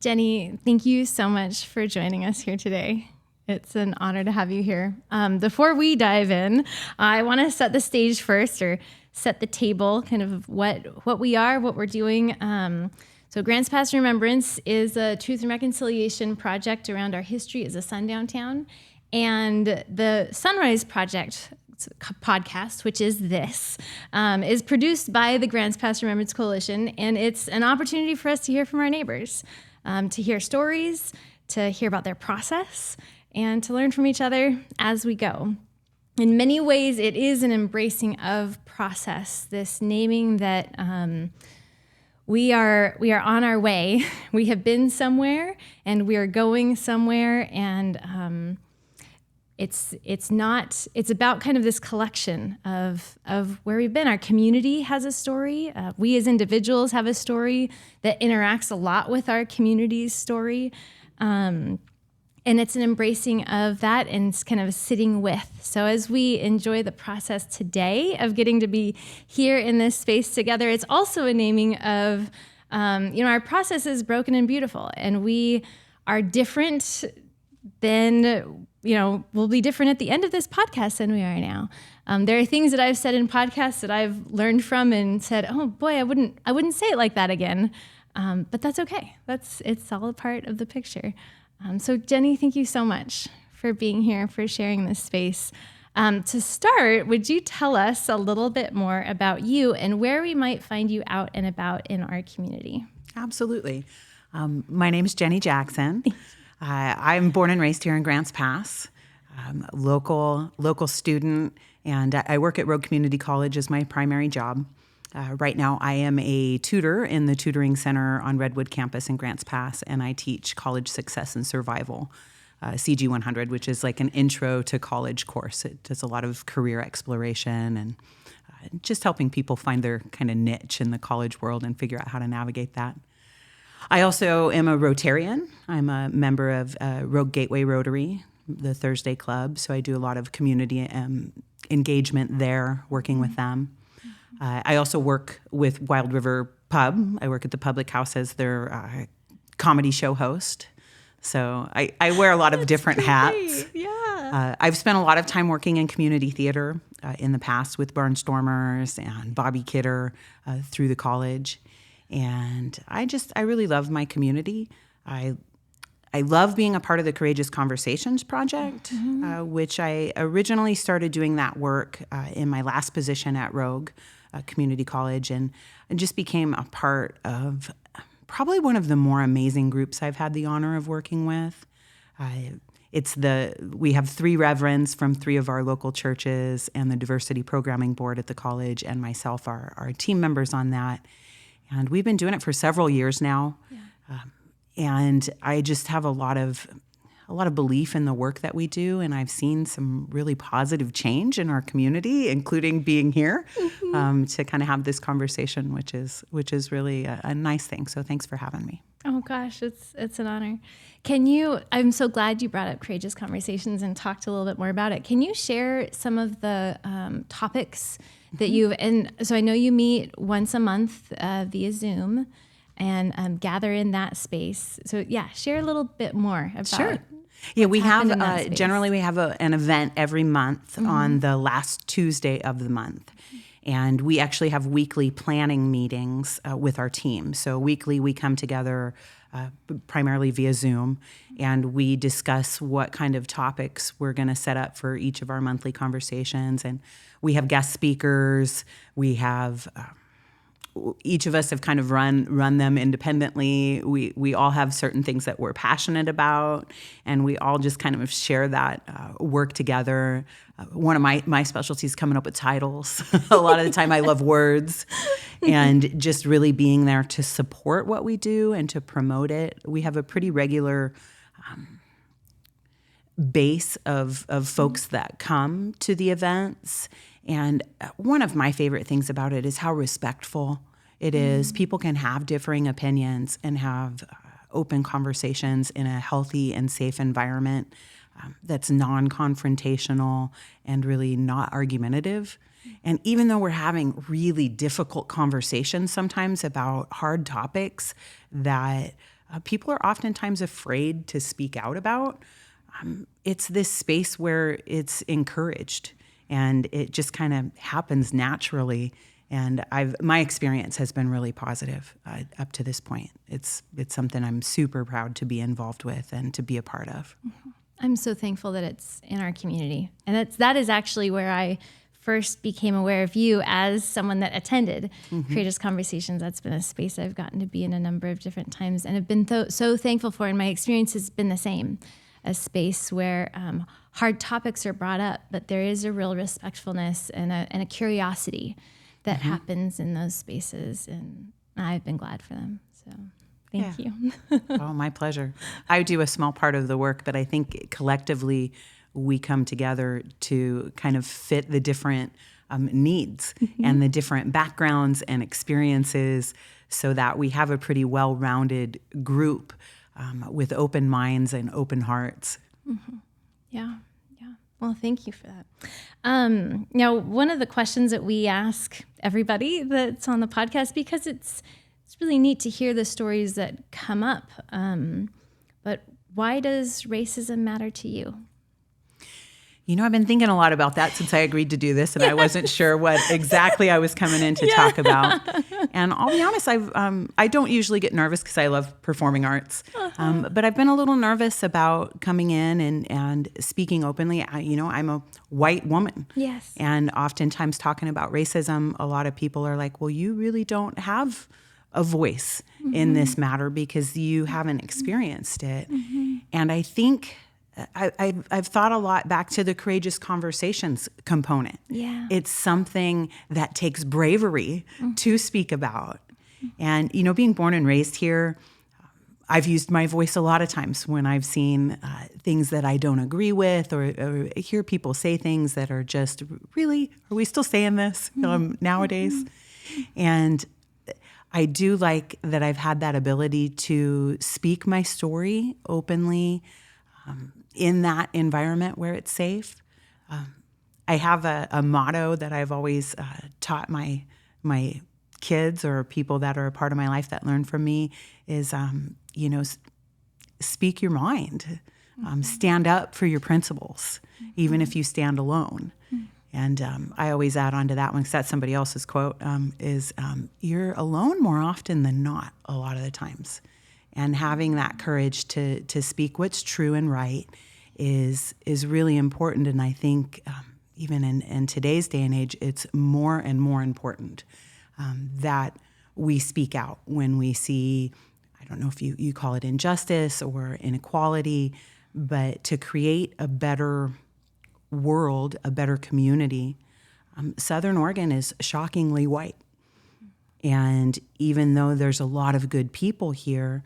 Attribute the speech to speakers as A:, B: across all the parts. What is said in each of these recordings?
A: Jenny, thank you so much for joining us here today. It's an honor to have you here. Before we dive in, I want to set the stage first, or set the table, kind of what we are, what we're doing. So Grants Pass Remembrance is a truth and reconciliation project around our history as a Sundown Town. And the Sunrise Project podcast, which is this, is produced by the Grants Pass Remembrance Coalition. And it's an opportunity for us to hear from our neighbors, to hear stories, to hear about their process, and to learn from each other as we go. In many ways, it is an embracing of process, this naming that we are on our way. We have been somewhere, and we are going somewhere, and it's about kind of this collection of where we've been. Our community has a story. We as individuals have a story that interacts a lot with our community's story. And it's an embracing of that and it's kind of sitting with. So as we enjoy the process today of getting to be here in this space together, it's also a naming of, our process is broken and beautiful, and we are different than, we'll be different at the end of this podcast than we are now. There are things that I've said in podcasts that I've learned from and said, oh boy, I wouldn't say it like that again. But that's okay. It's all a part of the picture. So Jenny, thank you so much for being here, for sharing this space. To start, would you tell us a little bit more about you and where we might find you out and about in our community?
B: Absolutely. My name is Jenny Jackson. I'm born and raised here in Grants Pass, local student, and I work at Rogue Community College as my primary job. Right now, I am a tutor in the tutoring center on Redwood campus in Grants Pass, and I teach college success and survival, CG 100, which is like an intro to college course. It does a lot of career exploration and just helping people find their kind of niche in the college world and figure out how to navigate that. I also am a Rotarian. I'm a member of Rogue Gateway Rotary, the Thursday Club, so I do a lot of community engagement there, working with them. I also work with Wild River Pub. I work at the Public House as their comedy show host. So I wear a lot of different hats.
A: Yeah.
B: I've spent a lot of time working in community theater in the past with Barnstormers and Bobby Kidder through the college. And I really love my community. I love being a part of the Courageous Conversations Project, which I originally started doing that work in my last position at Rogue Community College, and just became a part of probably one of the more amazing groups I've had the honor of working with. We have 3 reverends from 3 of our local churches, and the Diversity Programming Board at the college and myself are team members on that. And we've been doing it for several years now. Yeah. And I just have a lot of belief in the work that we do, and I've seen some really positive change in our community, including being here to kind of have this conversation, which is really a nice thing. So thanks for having me.
A: Oh gosh, it's an honor. I'm so glad you brought up Courageous Conversations and talked a little bit more about it. Can you share some of the topics that and so I know you meet once a month via Zoom and gather in that space. So yeah, share a little bit more about
B: Sure. Yeah, we have generally we have an event every month on the last Tuesday of the month. And we actually have weekly planning meetings with our team. So weekly we come together primarily via Zoom, and we discuss what kind of topics we're going to set up for each of our monthly conversations. And we have guest speakers. We have each of us have kind of run them independently. We all have certain things that we're passionate about, and we all just kind of share that work together. One of my specialties is coming up with titles. A lot of the time I love words, and just really being there to support what we do and to promote it. We have a pretty regular base of folks that come to the events. And one of my favorite things about it is how respectful it is. People can have differing opinions and have open conversations in a healthy and safe environment that's non-confrontational and really not argumentative. And even though we're having really difficult conversations sometimes about hard topics that people are oftentimes afraid to speak out about. It's this space where it's encouraged and it just kind of happens naturally. And my experience has been really positive up to this point. It's something I'm super proud to be involved with and to be a part of.
A: I'm so thankful that it's in our community. And that is actually where I first became aware of you as someone that attended Courageous Conversations. That's been a space I've gotten to be in a number of different times and have been so thankful for. And my experience has been the same, a space where hard topics are brought up, but there is a real respectfulness and a curiosity that happens in those spaces. And I've been glad for them. So thank you.
B: Oh, my pleasure. I do a small part of the work, but I think collectively we come together to kind of fit the different needs and the different backgrounds and experiences so that we have a pretty well-rounded group with open minds and open hearts.
A: Yeah. Well, thank you for that. Now, one of the questions that we ask everybody that's on the podcast, because it's really neat to hear the stories that come up, but why does racism matter to you?
B: You know, I've been thinking a lot about that since I agreed to do this, and I wasn't sure what exactly I was coming in to talk about. And I'll be honest, I don't usually get nervous because I love performing arts, but I've been a little nervous about coming in and speaking openly. I'm a white woman.
A: Yes.
B: And oftentimes talking about racism, a lot of people are like, well, you really don't have a voice in this matter because you haven't experienced it. And I think I've thought a lot back to the Courageous Conversations component.
A: Yeah.
B: It's something that takes bravery to speak about. And, being born and raised here, I've used my voice a lot of times when I've seen things that I don't agree with or hear people say things that are just, really, are we still saying this nowadays? And I do like that I've had that ability to speak my story openly in that environment where it's safe. I have a motto that I've always taught my kids or people that are a part of my life that learn from me is, speak your mind. Stand up for your principles, even if you stand alone. And I always add on to that one, because that's somebody else's quote, is you're alone more often than not a lot of the times. And having that courage to speak what's true and right is really important. And I think even in today's day and age, it's more and more important that we speak out when we see, I don't know if you call it injustice or inequality, but to create a better world, a better community. Southern Oregon is shockingly white. And even though there's a lot of good people here,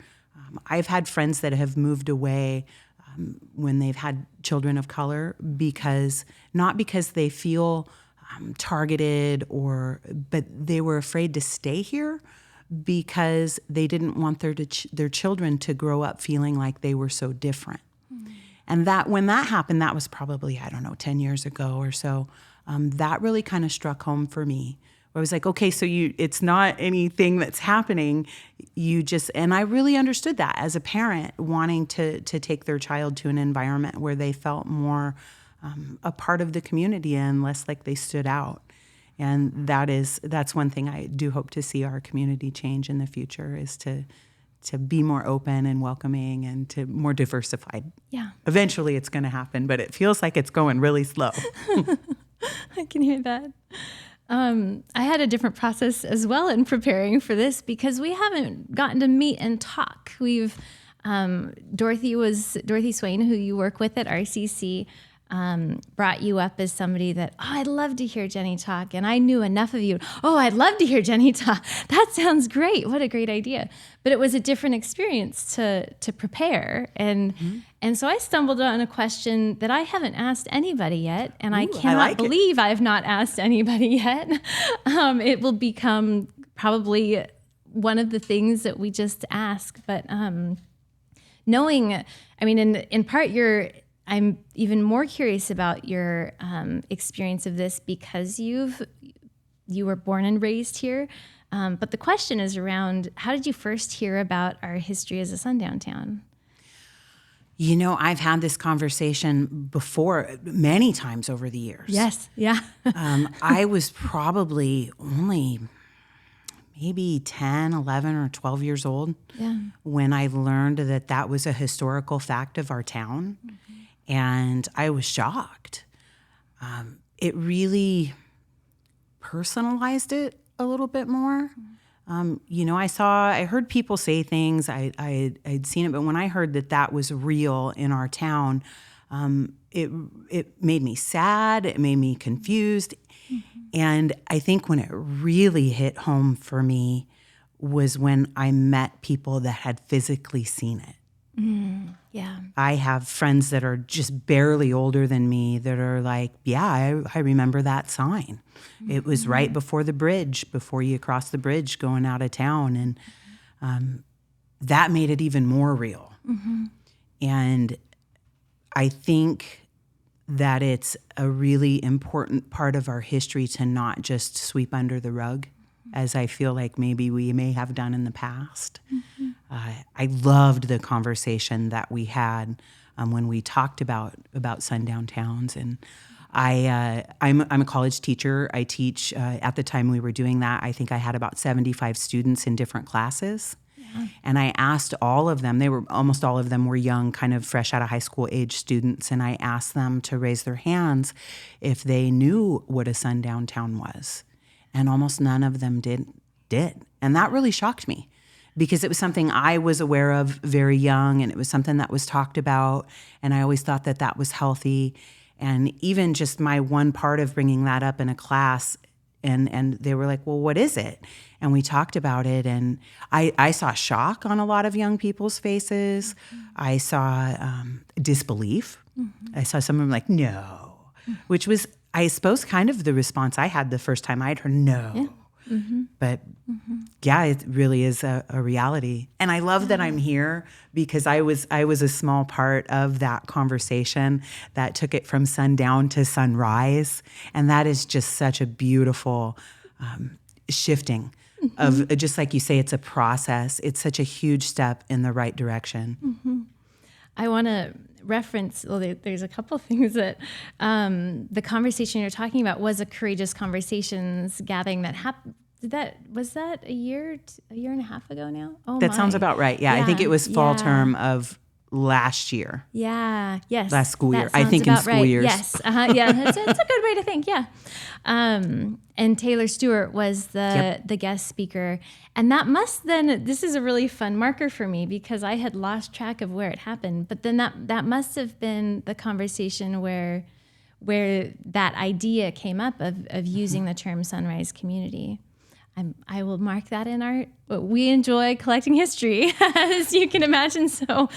B: I've had friends that have moved away when they've had children of color not because they feel targeted but they were afraid to stay here because they didn't want their children to grow up feeling like they were so different. And that when that happened, that was probably, 10 years ago or so, that really kind of struck home for me. I was like, okay, so it's not anything that's happening. And I really understood that as a parent wanting to take their child to an environment where they felt more a part of the community and less like they stood out. And that's one thing I do hope to see our community change in the future is to be more open and welcoming and to more diversified.
A: Yeah.
B: Eventually it's going to happen, but it feels like it's going really slow.
A: I can hear that. I had a different process as well in preparing for this because we haven't gotten to meet and talk. We've Dorothy Swain, who you work with at RCC, brought you up as somebody that, I'd love to hear Jenny talk. And I knew enough of you. Oh, I'd love to hear Jenny talk. That sounds great. What a great idea. But it was a different experience to prepare. And so I stumbled on a question that I haven't asked anybody yet. And I cannot believe I've not asked anybody yet. It will become probably one of the things that we just ask. But knowing, in part I'm even more curious about your experience of this because you were born and raised here. But the question is around, how did you first hear about our history as a sundown town?
B: I've had this conversation before many times over the years.
A: Yes. Yeah.
B: I was probably only maybe 10, 11, or 12 years old when I learned that was a historical fact of our town. And I was shocked. It really personalized it a little bit more. I heard people say things, I'd seen it, but when I heard that was real in our town, it made me sad, it made me confused. And I think when it really hit home for me was when I met people that had physically seen it.
A: Yeah.
B: I have friends that are just barely older than me that are like, yeah, I remember that sign. It was right before the bridge, before you cross the bridge going out of town. And that made it even more real. And I think that it's a really important part of our history to not just sweep under the rug, as I feel like maybe we may have done in the past. I loved the conversation that we had when we talked about sundown towns. And I'm a college teacher. I teach, at the time we were doing that, I think I had about 75 students in different classes. And I asked all of them, almost all of them were young, kind of fresh out of high school age students. And I asked them to raise their hands if they knew what a sundown town was. And almost none of them did. And that really shocked me because it was something I was aware of very young, and it was something that was talked about. And I always thought that was healthy. And even just my one part of bringing that up in a class, and they were like, well, what is it? And we talked about it, and I saw shock on a lot of young people's faces. I saw disbelief. I saw some of them like, no, which was, I suppose, kind of the response I had the first time I'd heard no. But yeah, it really is a reality. And I love that I'm here because I was a small part of that conversation that took it from sundown to sunrise. And that is just such a beautiful shifting of, just like you say, it's a process. It's such a huge step in the right direction.
A: I want to reference, there's a couple things that the conversation you're talking about was a courageous conversations gathering that happened. Was that a year and a half ago now? Oh,
B: that sounds about right. Yeah, I think it was fall term of last year.
A: Yeah. Yes.
B: Last school year. I think in school years.
A: Yes. Yeah. That's a good way to think. Yeah. And Taylor Stewart was the guest speaker, and that must then. This is a really fun marker for me because I had lost track of where it happened. But then that must have been the conversation where that idea came up of using the term sunrise community. I will mark that in our. We enjoy collecting history, as you can imagine. So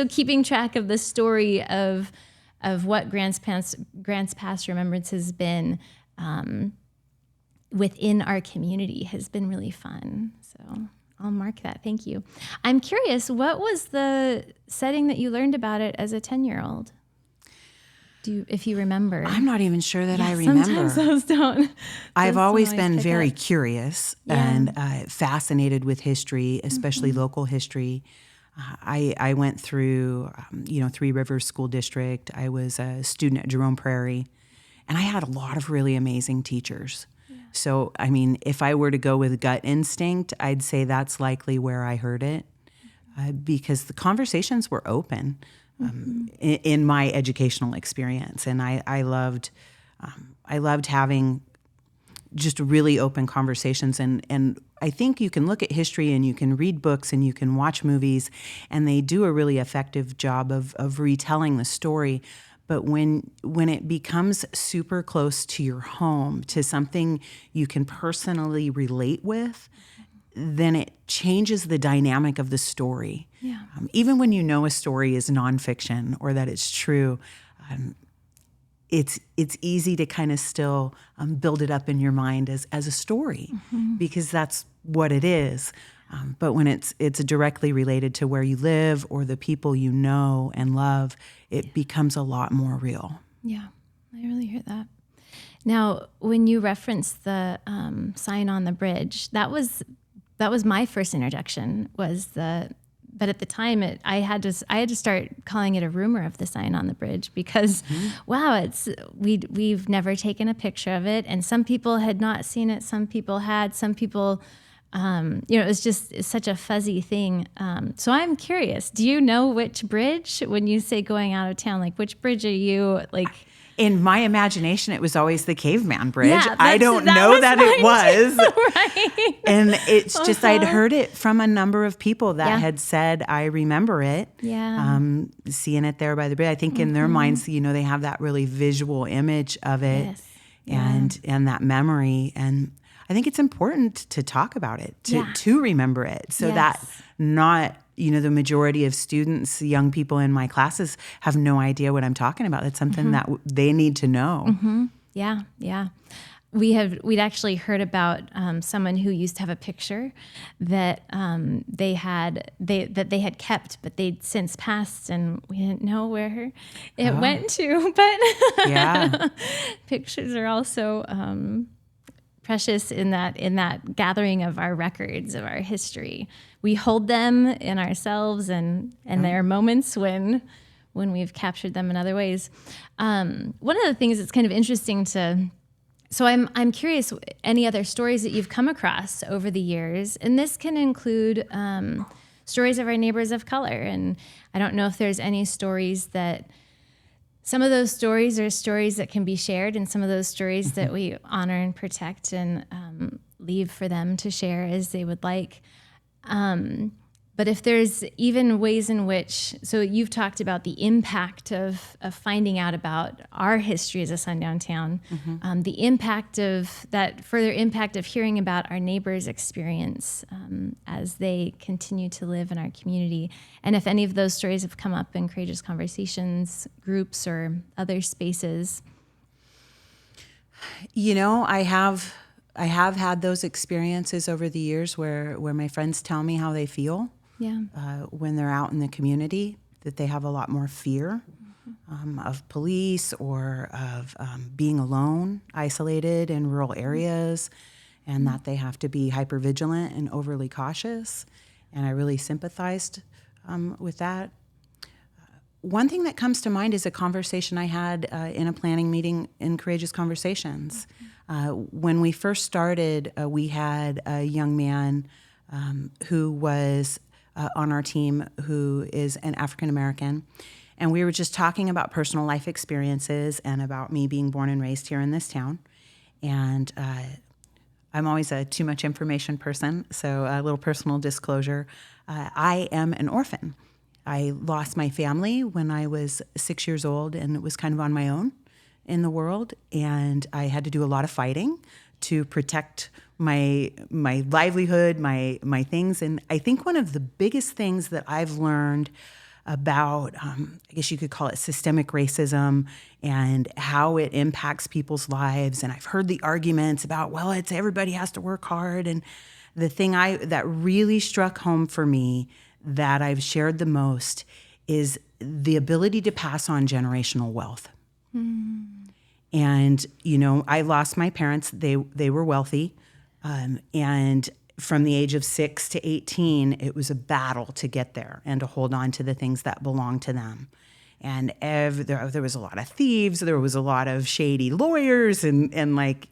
A: keeping track of the story of what Grants Pass Remembrance has been within our community has been really fun. So I'll mark that. Thank you. I'm curious, what was the setting that you learned about it as a 10-year-old? If you remember.
B: I'm not even sure that I remember.
A: Sometimes those don't.
B: I've always been very curious and fascinated with history, especially local history. I went through, Three Rivers School District. I was a student at Jerome Prairie, and I had a lot of really amazing teachers. Yeah. So, I mean, if I were to go with gut instinct, I'd say that's likely where I heard it because the conversations were open. In my educational experience, and I loved having just really open conversations. And I think you can look at history and you can read books and you can watch movies, and they do a really effective job of retelling the story. But when it becomes super close to your home, to something you can personally relate with, then it changes the dynamic of the story. Yeah. Even when you know a story is nonfiction or that it's true, it's easy to kind of still build it up in your mind as a story because that's what it is. But when it's directly related to where you live or the people you know and love, it becomes a lot more real.
A: Yeah, I really hear that. Now, when you referenced the sign on the bridge, that was my first introduction. But at the time, I had to start calling it a rumor of the sign on the bridge because, wow, we've never taken a picture of it, and some people had not seen it. Some people had. Some people, it's such a fuzzy thing. So I'm curious. Do you know which bridge? When you say going out of town, like which bridge are you like?
B: In my imagination, it was always the Caveman Bridge.
A: Yeah,
B: I don't know that it was.
A: Right.
B: And it's just, I'd heard it from a number of people that had said, I remember it.
A: Yeah.
B: Seeing it there by the bridge. I think in their minds, they have that really visual image of it.
A: Yes.
B: And that memory. And I think it's important to talk about it, to remember it, so that not, the majority of students, young people in my classes have no idea what I'm talking about. It's something that they need to know.
A: Mm-hmm. Yeah, yeah. We'd actually heard about someone who used to have a picture that they had kept, but they'd since passed, and we didn't know where it went to. But pictures are also precious in that gathering of our records of our history. We hold them in ourselves, and there are moments when we've captured them in other ways. One of the things that's kind of interesting so I'm curious, any other stories that you've come across over the years, and this can include stories of our neighbors of color. And I don't know if there's any stories that. Some of those stories are stories that can be shared, and some of those stories that we honor and protect and leave for them to share as they would like. But if there's even ways in which, so you've talked about the impact of finding out about our history as a sundown town, the impact of that further impact of hearing about our neighbors' experience as they continue to live in our community. And if any of those stories have come up in Courageous Conversations groups or other spaces.
B: I have had those experiences over the years where my friends tell me how they feel.
A: Yeah.
B: When they're out in the community, that they have a lot more fear of police or of being alone, isolated in rural areas, and that they have to be hypervigilant and overly cautious. And I really sympathized with that. One thing that comes to mind is a conversation I had in a planning meeting in Courageous Conversations. When we first started, we had a young man who was on our team who is an African American, and we were just talking about personal life experiences and about me being born and raised here in this town. And I'm always a too much information person, so a little personal disclosure. I am an orphan. I lost my family when I was 6 years old, and it was kind of on my own in the world, and I had to do a lot of fighting to protect my livelihood, my things. And I think one of the biggest things that I've learned about, I guess you could call it systemic racism and how it impacts people's lives. And I've heard the arguments about, well, it's everybody has to work hard. And the thing that really struck home for me that I've shared the most is the ability to pass on generational wealth. And, I lost my parents. They were wealthy. And from the age of 6 to 18, it was a battle to get there and to hold on to the things that belonged to them. And there was a lot of thieves. There was a lot of shady lawyers and like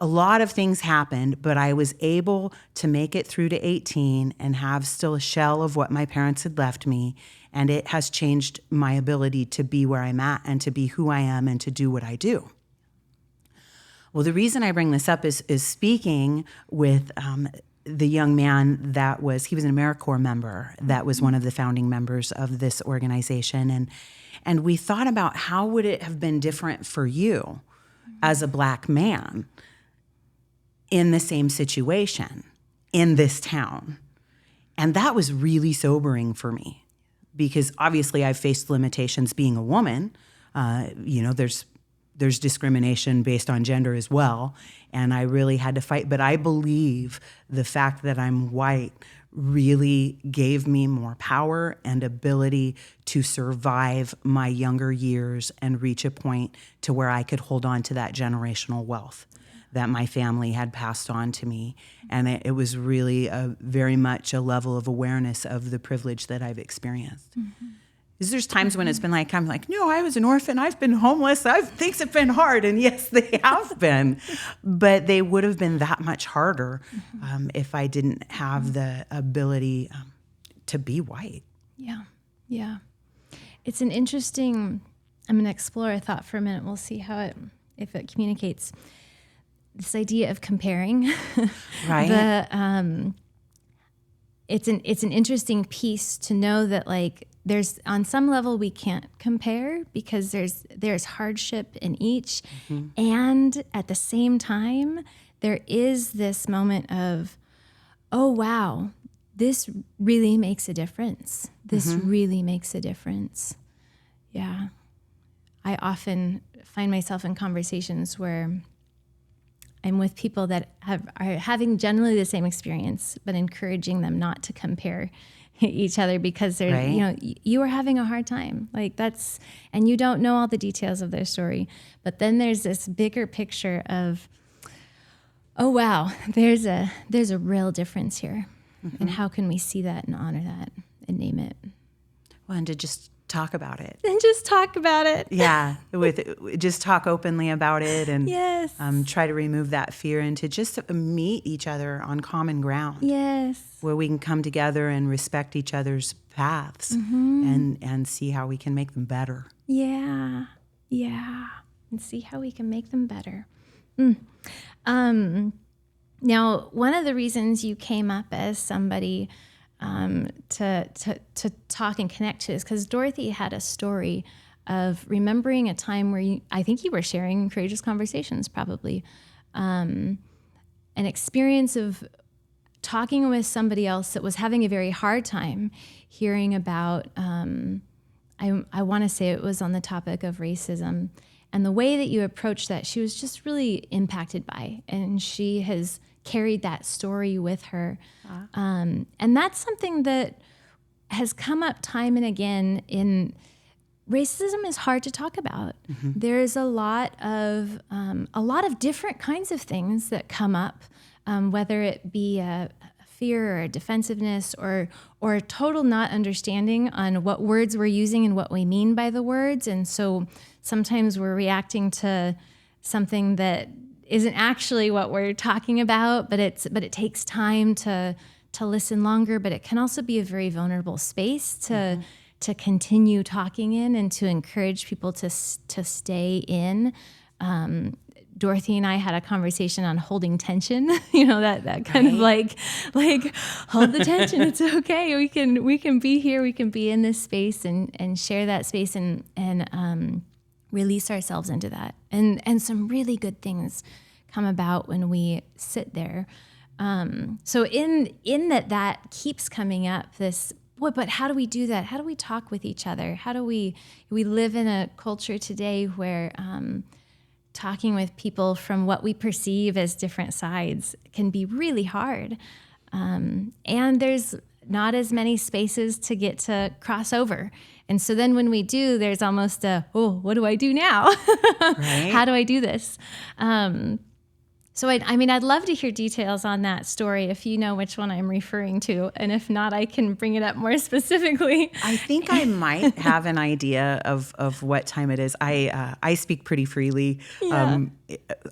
B: a lot of things happened, but I was able to make it through to 18 and have still a shell of what my parents had left me. And it has changed my ability to be where I'm at and to be who I am and to do what I do. Well, the reason I bring this up is speaking with the young man he was an AmeriCorps member that was one of the founding members of this organization. And we thought about how would it have been different for you as a Black man in the same situation in this town. And that was really sobering for me because obviously I've faced limitations being a woman. There's discrimination based on gender as well, and I really had to fight. But I believe the fact that I'm white really gave me more power and ability to survive my younger years and reach a point to where I could hold on to that generational wealth that my family had passed on to me. And it was really very much a level of awareness of the privilege that I've experienced. Because there's times when it's been like, I'm like, no, I was an orphan, I've been homeless, things have been hard. And yes, they have been. But they would have been that much harder if I didn't have the ability to be white.
A: Yeah, yeah. It's an interesting, I'm going to explore a thought for a minute. We'll see if it communicates. This idea of comparing,
B: right?
A: It's an interesting piece to know that like there's on some level we can't compare because there's hardship in each, and at the same time there is this moment of, oh wow, this really makes a difference. This really makes a difference. Yeah, I often find myself in conversations where I'm with people that are having generally the same experience, but encouraging them not to compare each other because they're,
B: right.
A: You are having a hard time. Like and you don't know all the details of their story. But then there's this bigger picture of, oh wow, there's a real difference here. And how can we see that and honor that and name it?
B: Well, and to just talk about it.
A: And just talk about it.
B: Yeah, just talk openly about it and
A: yes.
B: Try to remove that fear and to just meet each other on common ground.
A: Yes.
B: Where we can come together and respect each other's paths and see how we can make them better.
A: Yeah, yeah, and see how we can make them better. Now, one of the reasons you came up as somebody to talk and connect to is because Dorothy had a story of remembering a time where I think you were sharing courageous conversations, probably, an experience of talking with somebody else that was having a very hard time hearing about, I want to say it was on the topic of racism, and the way that you approached that, she was just really impacted by, and she has carried that story with her. And that's something that has come up time and again in racism is hard to talk about. There's a lot of different kinds of things that come up, whether it be a fear or a defensiveness or a total not understanding on what words we're using and what we mean by the words. And so sometimes we're reacting to something that isn't actually what we're talking about, but it takes time to listen longer. But it can also be a very vulnerable space to continue talking in and to encourage people to stay in. Dorothy and I had a conversation on holding tension. That kind of like hold the tension. It's okay. We can be here. We can be in this space and share that space and release ourselves into that. And some really good things come about when we sit there. So in that keeps coming up, but how do we do that? How do we talk with each other? How do we live in a culture today where talking with people from what we perceive as different sides can be really hard. And there's not as many spaces to get to cross over. And so then when we do, there's almost what do I do now? Right. How do I do this? So I'd love to hear details on that story if you know which one I'm referring to. And if not, I can bring it up more specifically.
B: I think I might have an idea of what time it is. I speak pretty freely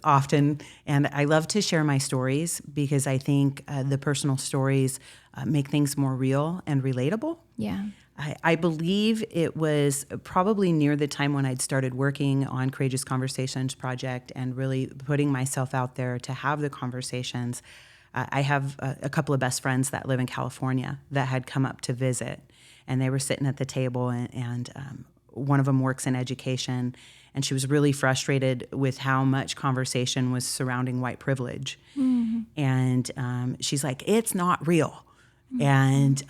B: often, and I love to share my stories because I think the personal stories make things more real and relatable.
A: Yeah.
B: I believe it was probably near the time when I'd started working on Courageous Conversations Project and really putting myself out there to have the conversations. I have a couple of best friends that live in California that had come up to visit, and they were sitting at the table, and one of them works in education, and she was really frustrated with how much conversation was surrounding white privilege. Mm-hmm. And she's like, it's not real. Mm-hmm. And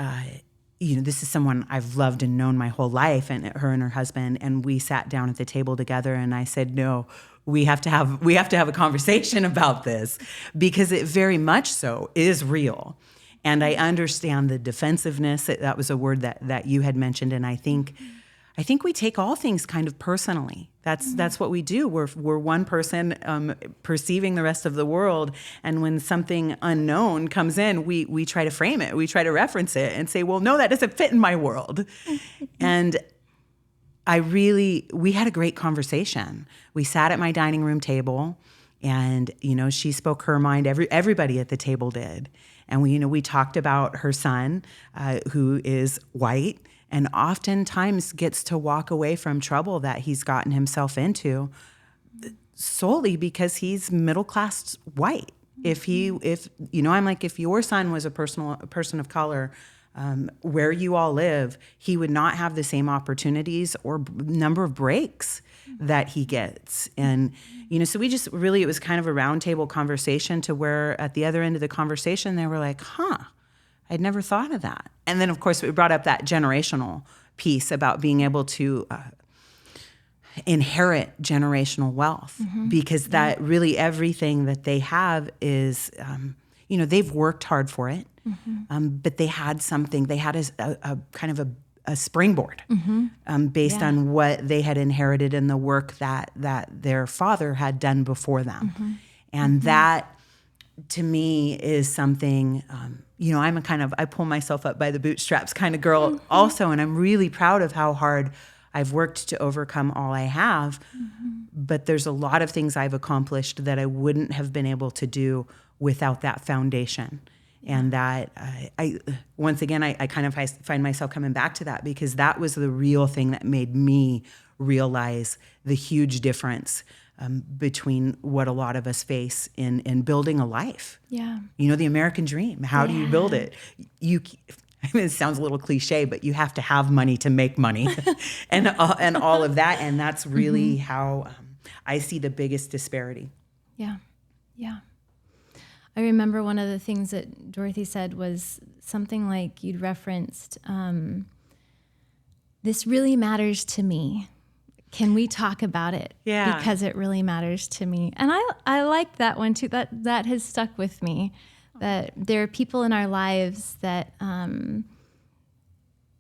B: this is someone I've loved and known my whole life, and her and her husband, and we sat down at the table together, and I said, no, we have to have a conversation about this because it very much so is real. And I understand the defensiveness. That was a word that you had mentioned. And I think we take all things kind of personally. That's what we do. We're one person perceiving the rest of the world. And when something unknown comes in, we try to frame it. We try to reference it and say, well, no, that doesn't fit in my world. And we had a great conversation. We sat at my dining room table, and, she spoke her mind. Everybody at the table did. And we talked about her son, who is white, and oftentimes gets to walk away from trouble that he's gotten himself into solely because he's middle-class white. I'm like, if your son was a person of color, where you all live, he would not have the same opportunities or number of breaks that he gets. And, so it was kind of a roundtable conversation to where at the other end of the conversation, they were like, I'd never thought of that. And then, of course, we brought up that generational piece about being able to inherit generational wealth, because that really everything that they have is, they've worked hard for it, but they had something. They had a kind of a springboard based on what they had inherited in the work that their father had done before them. And that, to me, is something, I pull myself up by the bootstraps kind of girl also, and I'm really proud of how hard I've worked to overcome all I have. But there's a lot of things I've accomplished that I wouldn't have been able to do without that foundation. And that once again, I kind of find myself coming back to that, because that was the real thing that made me realize the huge difference between what a lot of us face in building a life. Yeah. The American dream. How do you build it? It sounds a little cliche, but you have to have money to make money and all of that. And that's really how I see the biggest disparity.
A: Yeah. Yeah. I remember one of the things that Dorothy said was something like, you'd referenced, this really matters to me. Can we talk about it? Yeah. Because it really matters to me. And I like that one too. That has stuck with me. That there are people in our lives that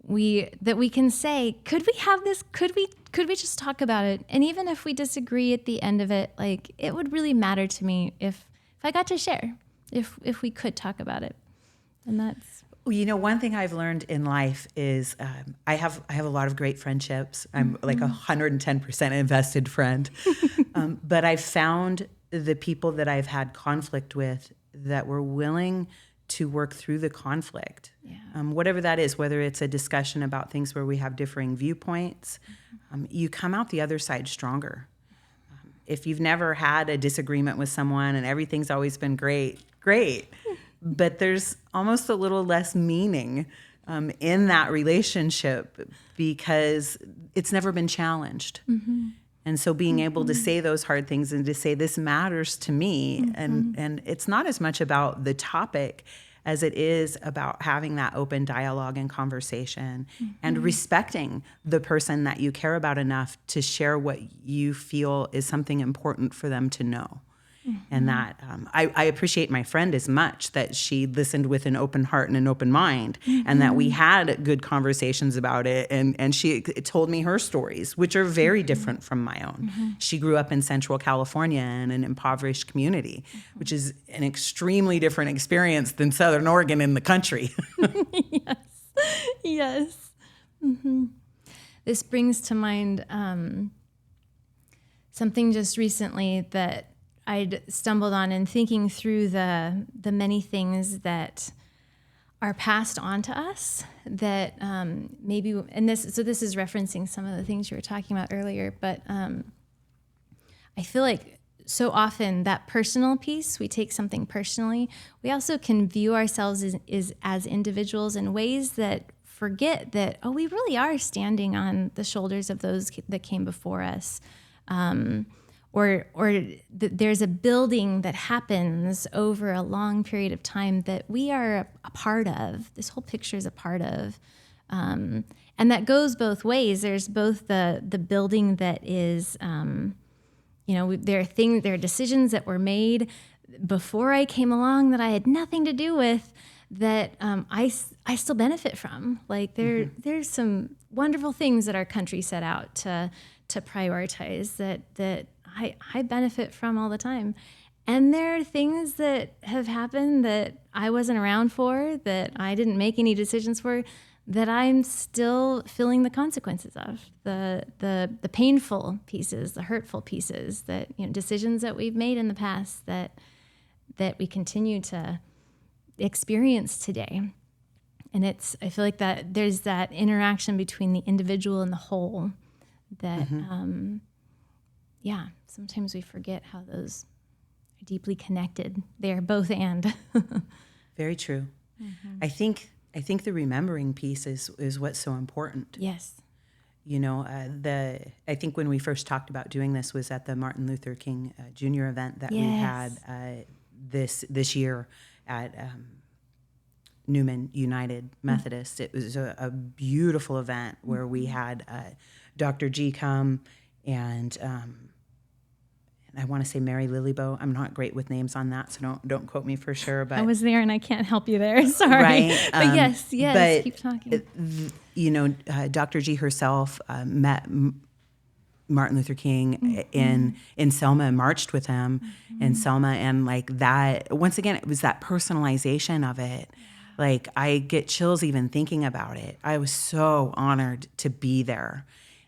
A: we can say, could we have this? Could we just talk about it? And even if we disagree at the end of it, like, it would really matter to me if I got to share, if we could talk about it. And that's...
B: One thing I've learned in life is I have a lot of great friendships. I'm like 110% invested friend. But I've found the people that I've had conflict with that were willing to work through the conflict, whatever that is, whether it's a discussion about things where we have differing viewpoints, you come out the other side stronger. If you've never had a disagreement with someone and everything's always been great, but there's almost a little less meaning in that relationship because it's never been challenged. And so being able to say those hard things and to say, this matters to me, and it's not as much about the topic as it is about having that open dialogue and conversation and respecting the person that you care about enough to share what you feel is something important for them to know. And that I appreciate my friend as much that she listened with an open heart and an open mind, and that we had good conversations about it. And she told me her stories, which are very different from my own. She grew up in Central California in an impoverished community, which is an extremely different experience than Southern Oregon in the country.
A: Yes. This brings to mind something just recently that I'd stumbled on in thinking through the many things that are passed on to us that maybe, and this is referencing some of the things you were talking about earlier, but I feel like so often that personal piece, we take something personally, we also can view ourselves as individuals in ways that forget that, we really are standing on the shoulders of those that came before us. Or there's a building that happens over a long period of time that we are a part of. This whole picture is a part of. And that goes both ways. There's both the building that is, there are decisions that were made before I came along that I had nothing to do with, that I still benefit from. Like there's some wonderful things that our country set out to prioritize that I benefit from all the time. And there are things that have happened that I wasn't around for, that I didn't make any decisions for, that I'm still feeling the consequences of. The painful pieces, the hurtful pieces, that, you know, decisions that we've made in the past that we continue to experience today. And I feel like that there's that interaction between the individual and the whole that, sometimes we forget how those are deeply connected. They are both and.
B: Very true. I think the remembering piece is what's so important.
A: Yes.
B: You know, I think when we first talked about doing this was at the Martin Luther King Jr. event that we had this year at Newman United Methodist. It was a beautiful event where we had Dr. G come and I want to say Mary Lilybow. I'm not great with names on that, so don't quote me for sure. But
A: I was there and I can't help you there. Sorry.
B: Right?
A: But yes,
B: but,
A: keep talking.
B: You know, Dr. G herself met Martin Luther King in Selma and marched with him in Selma. And like that, once again, it was that personalization of it. Like I get chills even thinking about it. I was so honored to be there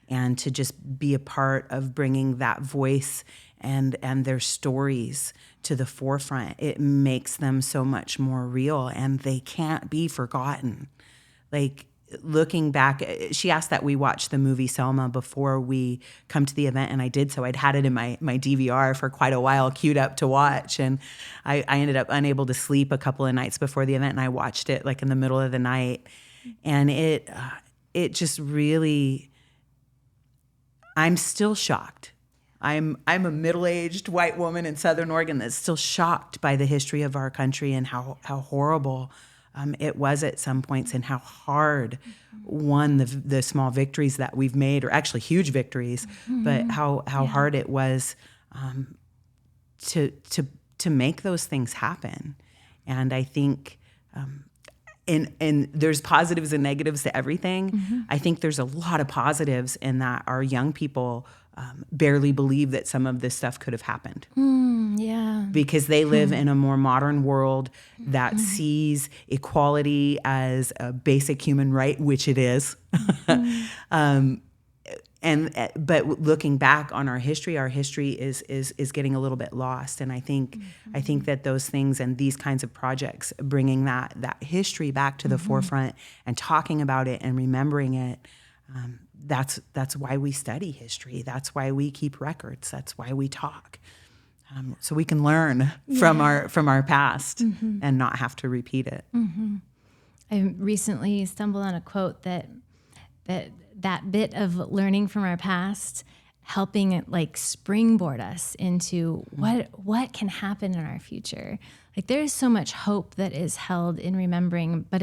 B: and to just be a part of bringing that voice and their stories to the forefront. It makes them so much more real and they can't be forgotten. Like looking back, she asked that we watch the movie Selma before we come to the event, and I did so. I'd had it in my DVR for quite a while, queued up to watch, and I ended up unable to sleep a couple of nights before the event, and I watched it like in the middle of the night, and it just really, I'm still shocked. I'm a middle-aged white woman in Southern Oregon that's still shocked by the history of our country and how horrible it was at some points, and how hard won the small victories that we've made, or actually huge victories, but how hard it was to make those things happen. And I think and there's positives and negatives to everything. I think there's a lot of positives in that our young people barely believe that some of this stuff could have happened. Because they live in a more modern world that sees equality as a basic human right, which it is. But looking back on our history is getting a little bit lost. And I think that those things and these kinds of projects, bringing that history back to the forefront and talking about it and remembering it, that's why we study history. That's why we keep records. That's why we talk, so we can learn from our past and not have to repeat it.
A: I recently stumbled on a quote that bit of learning from our past, helping it like springboard us into what can happen in our future. Like there's so much hope that is held in remembering, but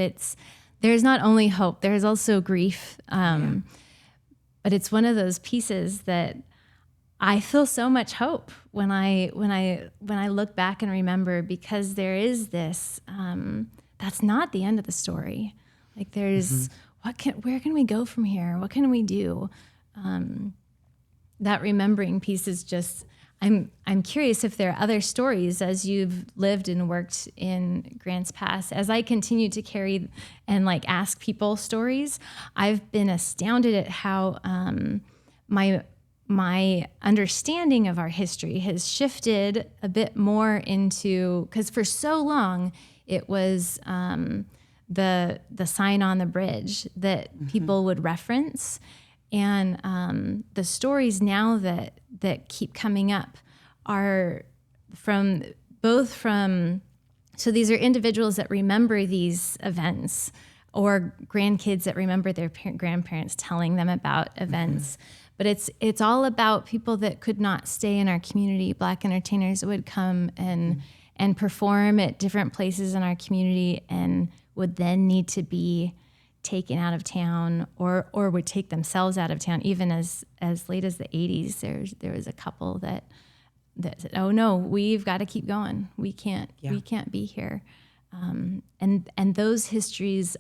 A: there's not only hope, there's also grief. But it's one of those pieces that I feel so much hope when I look back and remember, because there is this, that's not the end of the story. Like there's, where can we go from here? What can we do? That remembering piece is just, I'm curious if there are other stories as you've lived and worked in Grants Pass. As I continue to carry and like ask people stories, I've been astounded at how my understanding of our history has shifted a bit more into, because for so long it was the sign on the bridge that people would reference. And the stories now that keep coming up are from, so these are individuals that remember these events, or grandkids that remember their grandparents telling them about events. But it's all about people that could not stay in our community, Black entertainers that would come and perform at different places in our community and would then need to be taken out of town, or would take themselves out of town. Even as late as the 80s, there was a couple that said, "Oh no, we've got to keep going. We can't be here." And those histories,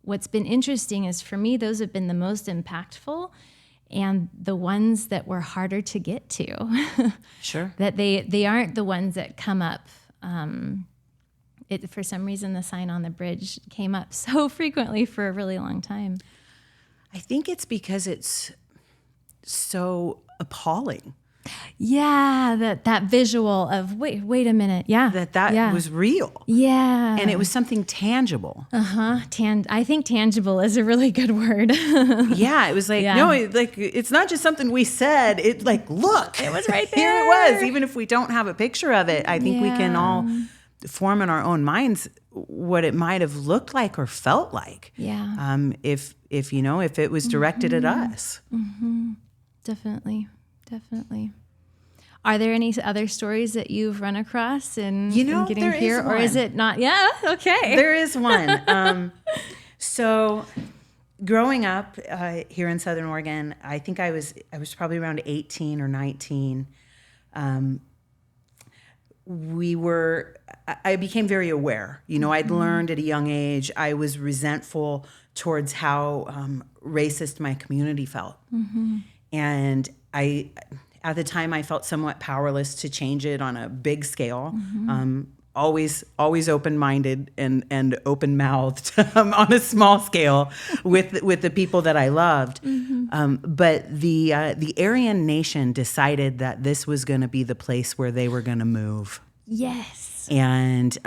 A: what's been interesting is for me, those have been the most impactful and the ones that were harder to get to.
B: Sure.
A: That they aren't the ones that come up. For some reason, the sign on the bridge came up so frequently for a really long time.
B: I think it's because it's so appalling.
A: Yeah, that visual of wait a minute. Yeah.
B: That was real.
A: Yeah.
B: And it was something tangible.
A: I think tangible is a really good word.
B: Yeah, it was like, no, it's not just something we said. It look.
A: It was right
B: Here
A: there.
B: it was. Even if we don't have a picture of it, I think we can all form in our own minds what it might have looked like or felt like.
A: Yeah.
B: If it was directed at us.
A: Mm-hmm. Definitely. Are there any other stories that you've run across in getting here, or is it not? Yeah, okay.
B: There is one. So, growing up here in Southern Oregon, I think I was probably around 18 or 19. I became very aware. I'd learned at a young age. I was resentful towards how racist my community felt, and at the time, I felt somewhat powerless to change it on a big scale. Always open-minded and open-mouthed on a small scale with the people that I loved. But the Aryan nation decided that this was going to be the place where they were going to move.
A: Yes.
B: And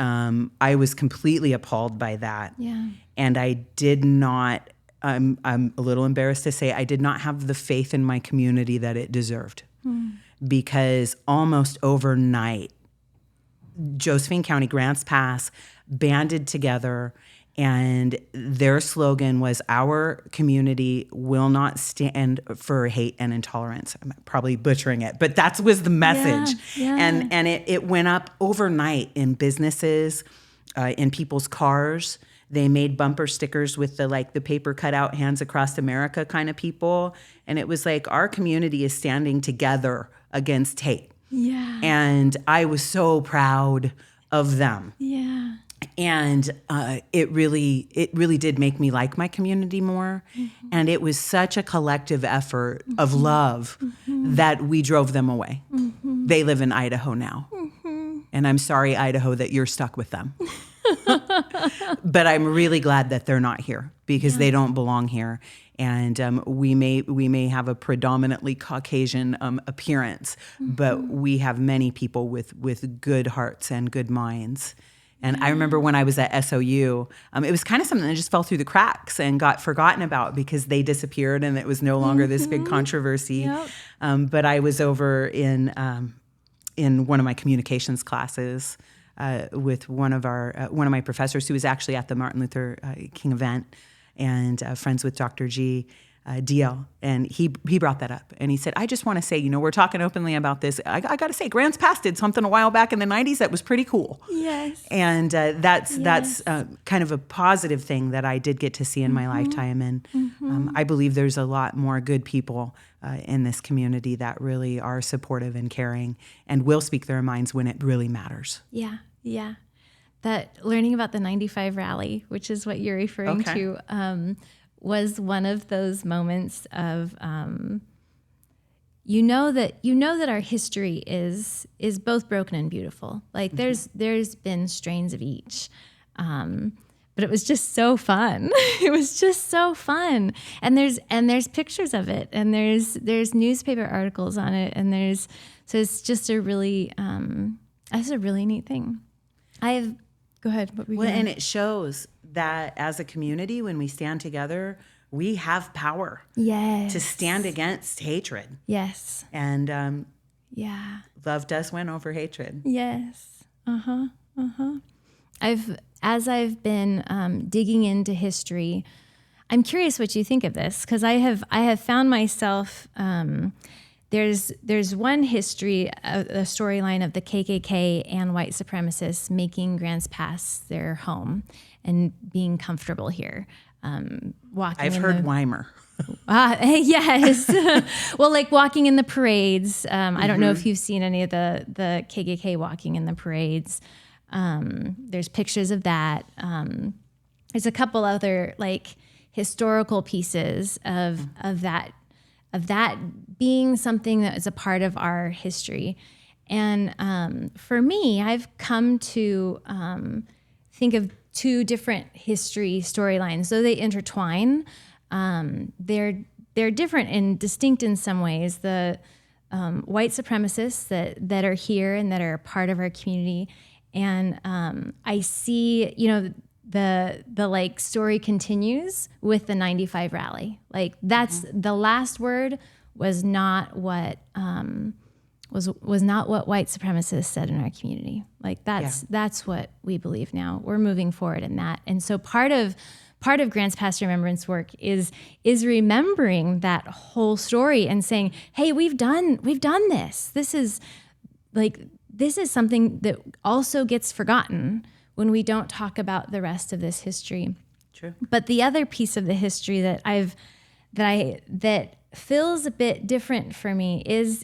B: I was completely appalled by that.
A: Yeah.
B: And I did not. I'm a little embarrassed to say I did not have the faith in my community that it deserved, because almost overnight, Josephine County, Grants Pass, banded together, and their slogan was, "Our community will not stand for hate and intolerance." I'm probably butchering it, but that was the message.
A: Yeah.
B: And it went up overnight in businesses, in people's cars. They made bumper stickers with the paper cutout "Hands Across America" kind of people. And it was like, our community is standing together against hate.
A: Yeah.
B: And I was so proud of them.
A: Yeah.
B: And it really did make me like my community more. And it was such a collective effort of love that we drove them away. They live in Idaho now. And I'm sorry, Idaho, that you're stuck with them. But I'm really glad that they're not here, because they don't belong here. And we may have a predominantly Caucasian appearance, but we have many people with good hearts and good minds. And I remember when I was at SOU, it was kind of something that just fell through the cracks and got forgotten about because they disappeared and it was no longer this big controversy. Yep. But I was over in one of my communications classes with one of my professors who was actually at the Martin Luther King event, and friends with Dr. DL, and he brought that up, and he said, "I just want to say, we're talking openly about this. I got to say, Grants Pass did something a while back in the 90s that was pretty cool."
A: Yes.
B: And that's kind of a positive thing that I did get to see in my lifetime, and I believe there's a lot more good people in this community that really are supportive and caring and will speak their minds when it really matters.
A: Yeah. That learning about the 95 rally, which is what you're referring to, was one of those moments of, that our history is both broken and beautiful. Like there's been strains of each, but it was just so fun. It was just so fun, and there's pictures of it, and there's newspaper articles on it, and so it's just a really that's a really neat thing. Go ahead. What were you
B: Well,
A: gonna...
B: and it shows that as a community, when we stand together, we have power.
A: Yes.
B: To stand against hatred.
A: Yes.
B: And
A: love
B: does win over hatred.
A: Yes. As I've been digging into history, I'm curious what you think of this, because I have found myself. There's one history, a storyline of the KKK and white supremacists making Grants Pass their home and being comfortable here.
B: I've heard Weimar.
A: Yes. Well, like walking in the parades. I don't know if you've seen any of the KKK walking in the parades. There's pictures of that. There's a couple other like historical pieces of that being something that is a part of our history. And for me, I've come to think of two different history storylines, though they intertwine. They're different and distinct in some ways. The white supremacists that are here and that are a part of our community, and I see, the like story continues with the 95 rally. Like that's the last word was not what was not what white supremacists said in our community. Like that's what we believe now. We're moving forward in that. And so part of Grant's Pass Remembrance work is remembering that whole story and saying, hey, we've done this. This is something that also gets forgotten when we don't talk about the rest of this history.
B: True.
A: But the other piece of the history that feels a bit different for me is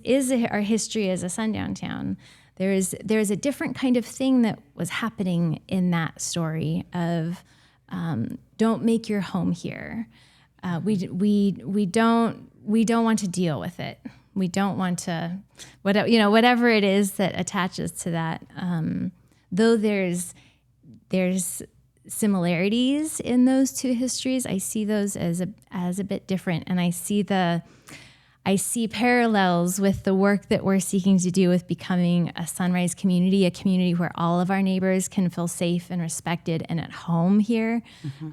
A: our history as a sundown town. There's a different kind of thing that was happening in that story of don't make your home here. We don't want to deal with it. We don't want to whatever it is that attaches to that. Though there's similarities in those two histories, I see those as a bit different, and I see parallels with the work that we're seeking to do with becoming a Sunrise community, a community where all of our neighbors can feel safe and respected and at home here.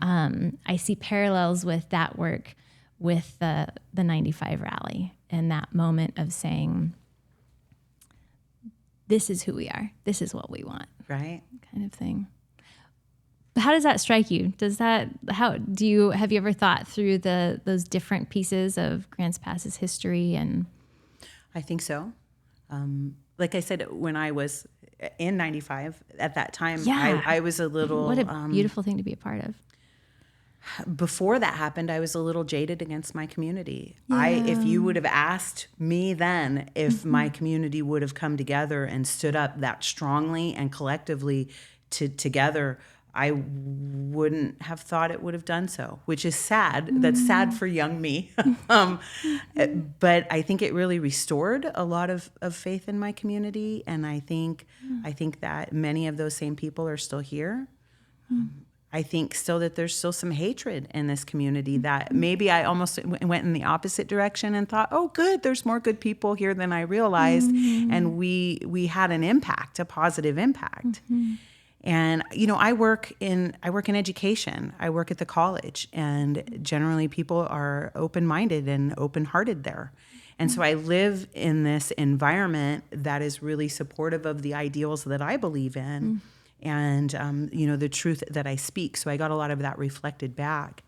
A: I see parallels with that work with the 95 rally and that moment of saying, this is who we are. This is what we want.
B: Right.
A: Kind of thing. But how does that strike you? Have you ever thought through those different pieces of Grants Pass's history? And
B: I think so. Like I said, when I was in 95 at that time, I was a little...
A: What a beautiful thing to be a part of.
B: Before that happened, I was a little jaded against my community.
A: Yeah.
B: If you would have asked me then if my community would have come together and stood up that strongly and collectively together, I wouldn't have thought it would have done so, which is sad. That's sad for young me. But I think it really restored a lot of faith in my community. And I think that many of those same people are still here. I think still that there's still some hatred in this community that maybe I almost went in the opposite direction and thought, oh, good, there's more good people here than I realized. And we had an impact, a positive impact. And, I work in education. I work at the college, and generally people are open-minded and open-hearted there. And so I live in this environment that is really supportive of the ideals that I believe in. And, the truth that I speak. So I got a lot of that reflected back.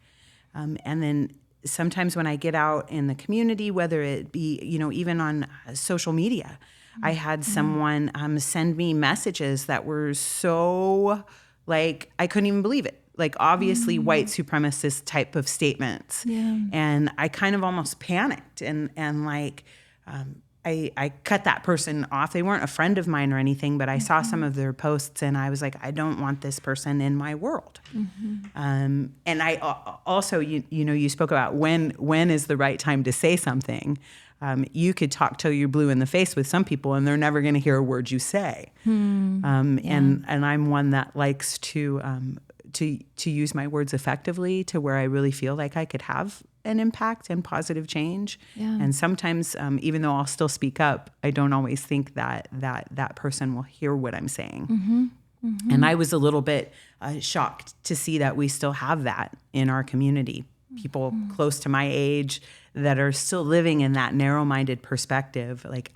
B: And then sometimes when I get out in the community, whether it be, even on social media, I had someone send me messages that were so, like, I couldn't even believe it. Like, obviously white supremacist type of statements. Yeah. And I kind of almost panicked and I cut that person off. They weren't a friend of mine or anything, but I saw some of their posts and I was like, I don't want this person in my world. And I also, you spoke about when is the right time to say something. You could talk till you're blue in the face with some people and they're never going to hear a word you say. And I'm one that likes to use my words effectively to where I really feel like I could have an impact and positive change. Yeah. And sometimes, even though I'll still speak up, I don't always think that person will hear what I'm saying. And I was a little bit shocked to see that we still have that in our community. People close to my age that are still living in that narrow-minded perspective. Like,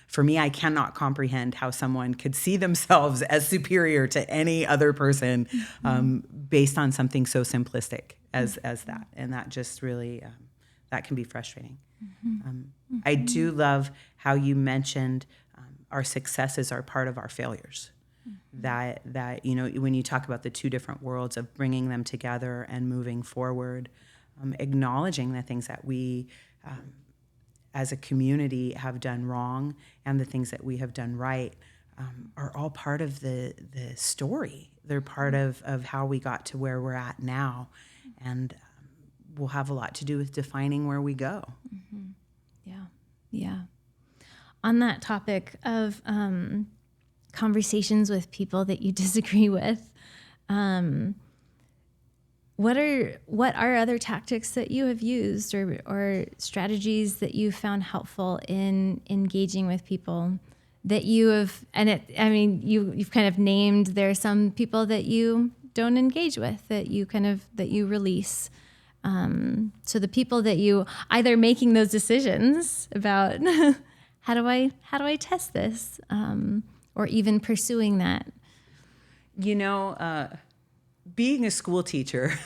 B: for me, I cannot comprehend how someone could see themselves as superior to any other person based on something so simplistic as that. And that just really, that can be frustrating. I do love how you mentioned our successes are part of our failures. That when you talk about the two different worlds of bringing them together and moving forward, acknowledging the things that we as a community have done wrong and the things that we have done right, are all part of the story. They're part of how we got to where we're at now, and will have a lot to do with defining where we go.
A: Yeah. On that topic of conversations with people that you disagree with, what are other tactics that you have used or strategies that you found helpful in engaging with people that you have, you've kind of named, there are some people that you don't engage with, that you release. So the people that you either making those decisions about how do I test this, or even pursuing that.
B: Being a school teacher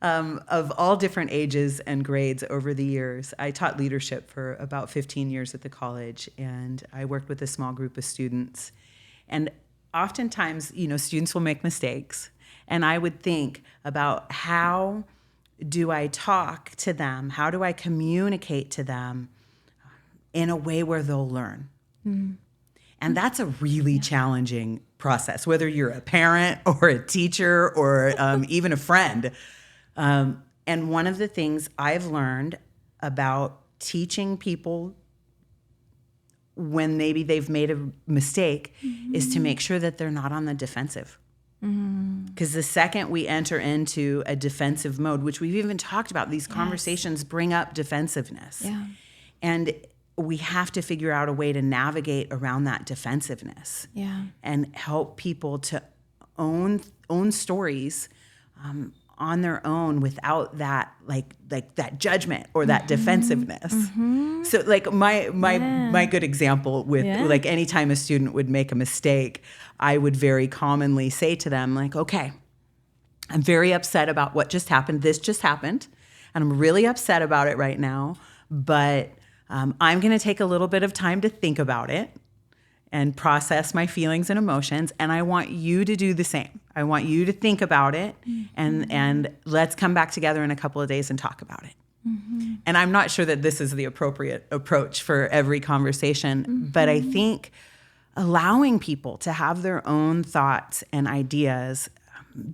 B: of all different ages and grades over the years, I taught leadership for about 15 years at the college, and I worked with a small group of students. And oftentimes, students will make mistakes, and I would think about how do I talk to them? How do I communicate to them in a way where they'll learn? Mm-hmm. And that's a really challenging process, whether you're a parent or a teacher or even a friend. And one of the things I've learned about teaching people when maybe they've made a mistake is to make sure that they're not on the defensive. Because the second we enter into a defensive mode, which we've even talked about, these conversations bring up defensiveness. Yeah. And we have to figure out a way to navigate around that defensiveness and help people to own stories on their own without that like that judgment or that defensiveness. So like my good example with like anytime a student would make a mistake, I would very commonly say to them like, okay, I'm very upset about what just happened. This just happened, and I'm really upset about it right now, but I'm going to take a little bit of time to think about it and process my feelings and emotions. And I want you to do the same. I want you to think about it, and let's come back together in a couple of days and talk about it. And I'm not sure that this is the appropriate approach for every conversation, but I think allowing people to have their own thoughts and ideas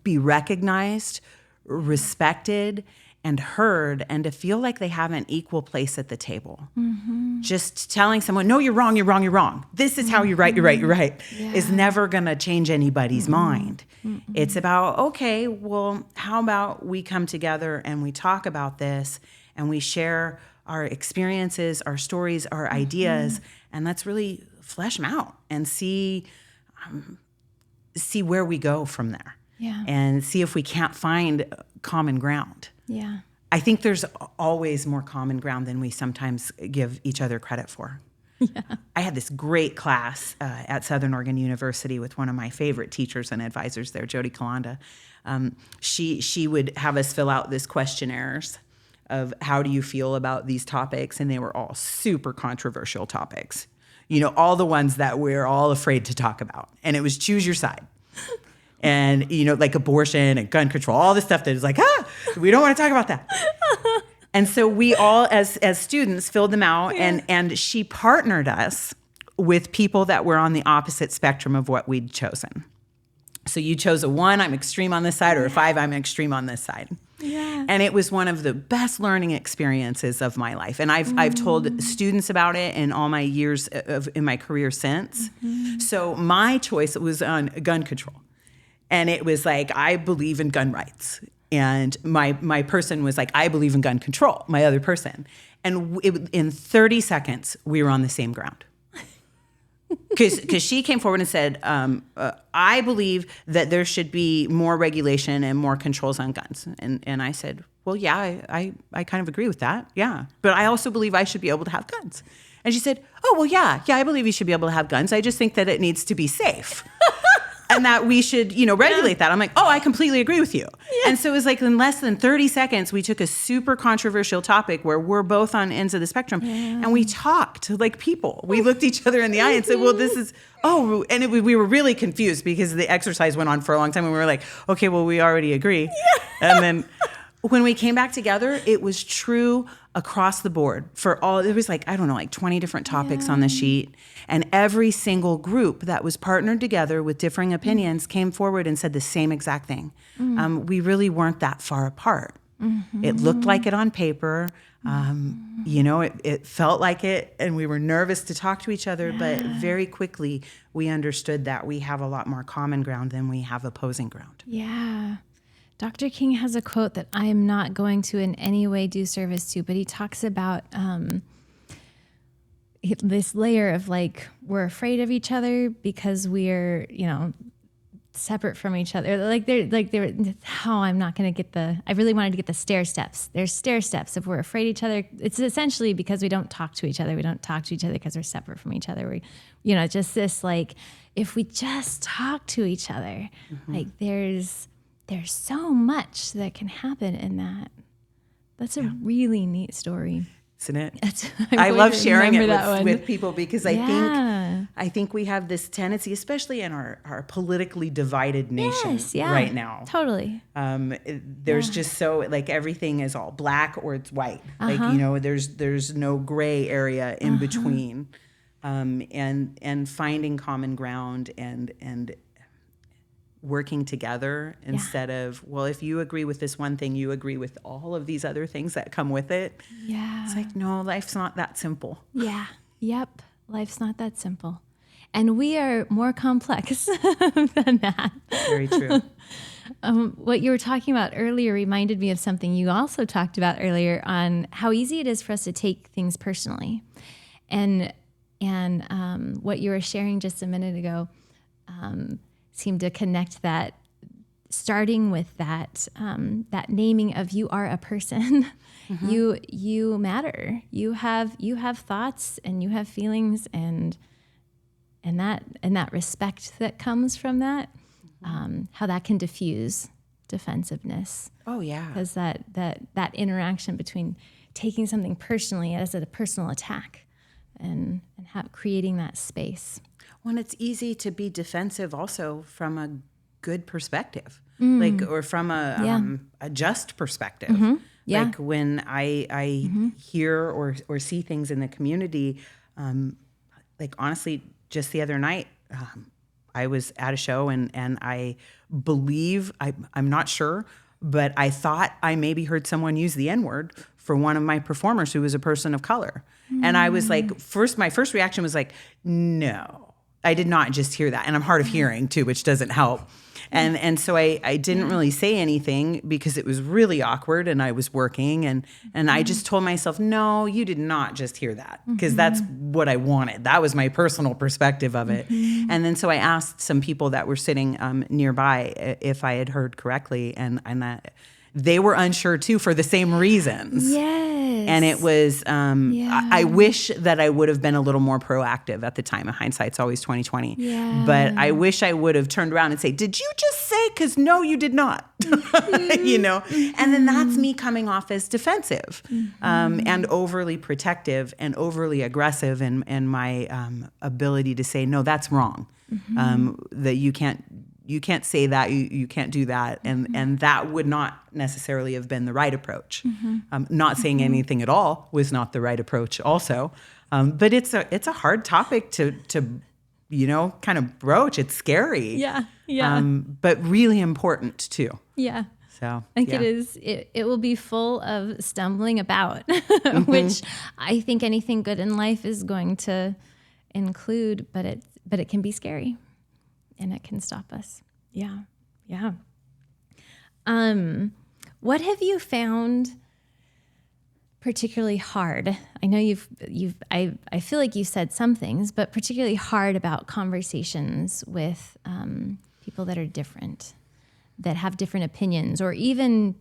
B: be recognized, respected, and heard, and to feel like they have an equal place at the table. Just telling someone, no, you're wrong, you're wrong, you're wrong. This is how you're right, you're right, you're right, is never gonna change anybody's mind. It's about, okay, well, how about we come together and we talk about this and we share our experiences, our stories, our ideas, and let's really flesh them out and see where we go from there. And see if we can't find common ground. I think there's always more common ground than we sometimes give each other credit for. I had this great class at Southern Oregon University with one of my favorite teachers and advisors there, Jody Kalanda. She would have us fill out this questionnaires of how do you feel about these topics, and they were all super controversial topics. All the ones that we're all afraid to talk about. And it was choose your side. And, like abortion and gun control, all this stuff that is like, we don't want to talk about that. And so we all, as students, filled them out, and she partnered us with people that were on the opposite spectrum of what we'd chosen. So you chose a 1, I'm extreme on this side, or a 5, I'm extreme on this side. And it was one of the best learning experiences of my life. And I've told students about it in all my years in my career since. So my choice was on gun control. And it was like, I believe in gun rights. And my person was like, I believe in gun control, my other person. And in 30 seconds, we were on the same ground. Because she came forward and said, I believe that there should be more regulation and more controls on guns. And I said, well, yeah, I kind of agree with that. Yeah. But I also believe I should be able to have guns. And she said, oh, well, yeah, I believe you should be able to have guns. I just think that it needs to be safe. And that we should, regulate that. I'm like, oh, I completely agree with you. And so it was like in less than 30 seconds, we took a super controversial topic where we're both on ends of the spectrum, and we talked like people. We looked each other in the eye and said, well, this is, and we were really confused because the exercise went on for a long time, and we were like, okay, well, we already agree. And then when we came back together, it was true across the board for all. There was like 20 different topics on the sheet, and every single group that was partnered together with differing opinions came forward and said the same exact thing. We really weren't that far apart. It looked like it on paper. It felt like it, and we were nervous to talk to each other, but very quickly we understood that we have a lot more common ground than we have opposing ground.
A: Yeah. Dr. King has a quote that I am not going to in any way do service to, but he talks about this layer of like, we're afraid of each other because we're, separate from each other. I'm not going to get I really wanted to get the stair steps. There's stair steps. If we're afraid of each other, it's essentially because we don't talk to each other. We don't talk to each other because we're separate from each other. Just this, like, if we just talk to each other, like there's so much that can happen in that. That's a really neat story.
B: Isn't it? I love sharing it with people because I think we have this tendency, especially in our politically divided nation right now.
A: Totally.
B: There's just so like everything is all black or it's white. Like, there's no gray area in between. And finding common ground and working together instead of, well, if you agree with this one thing, you agree with all of these other things that come with it. Yeah. It's like, no, life's not that simple.
A: Yeah. Yep. Life's not that simple. And we are more complex than that.
B: Very true.
A: What you were talking about earlier reminded me of something you also talked about earlier on how easy it is for us to take things personally. And what you were sharing just a minute ago, seem to connect that, starting with that naming of you are a person. You matter. You have thoughts and you have feelings and that respect that comes from that. How that can diffuse defensiveness.
B: Oh yeah,
A: because that interaction between taking something personally as a personal attack and creating that space.
B: Well, it's easy to be defensive also from a good perspective, or from a just perspective. Like when I hear or see things in the community, like honestly, just the other night, I was at a show and I believe, I'm not sure, but I thought I maybe heard someone use the N-word for one of my performers who was a person of color. And I was like, my first reaction was like, no. I did not just hear that. And I'm hard of hearing too, which doesn't help. And so I didn't really say anything because it was really awkward and I was working and I just told myself, no, you did not just hear that because that's what I wanted. That was my personal perspective of it. And then so I asked some people that were sitting nearby if I had heard correctly and they were unsure too for the same reasons.
A: Yes.
B: And it was, I wish that I would have been a little more proactive at the time. Hindsight's always 20/20.
A: Yeah.
B: But I wish I would have turned around and say, did you just say? Because no, you did not. And then that's me coming off as defensive and overly protective and overly aggressive in my ability to say, no, that's wrong. That you can't say that, you can't do that, and that would not necessarily have been the right approach. Not saying anything at all was not the right approach also, but it's a hard topic to kind of broach. It's scary.
A: Yeah.
B: But really important too.
A: Yeah.
B: So
A: I think it is. It will be full of stumbling about, which I think anything good in life is going to include, but it can be scary. And it can stop us. Yeah. What have you found particularly hard? I know I feel like you said some things, but particularly hard about conversations with people that are different, that have different opinions, or even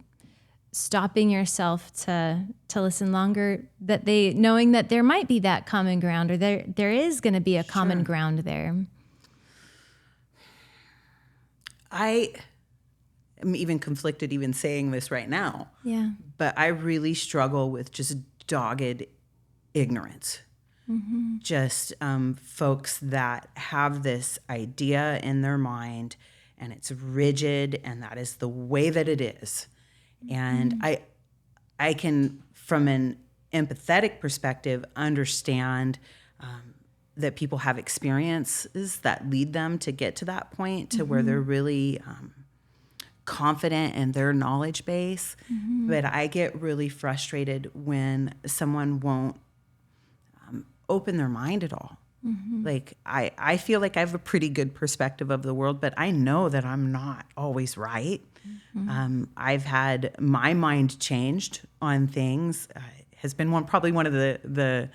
A: stopping yourself to listen longer, that knowing that there might be that common ground, or there is going to be a common ground there. I am even conflicted even saying this right now. Yeah. But I really struggle with just dogged ignorance. Just folks that have this idea in their mind and it's rigid and that is the way that it is.
B: And I can, from an empathetic perspective, understand that people have experiences that lead them to get to that point to where they're really confident in their knowledge base. But I get really frustrated when someone won't open their mind at all. Like, I feel like I have a pretty good perspective of the world, but I know that I'm not always right. I've had my mind changed on things. Has been probably one of the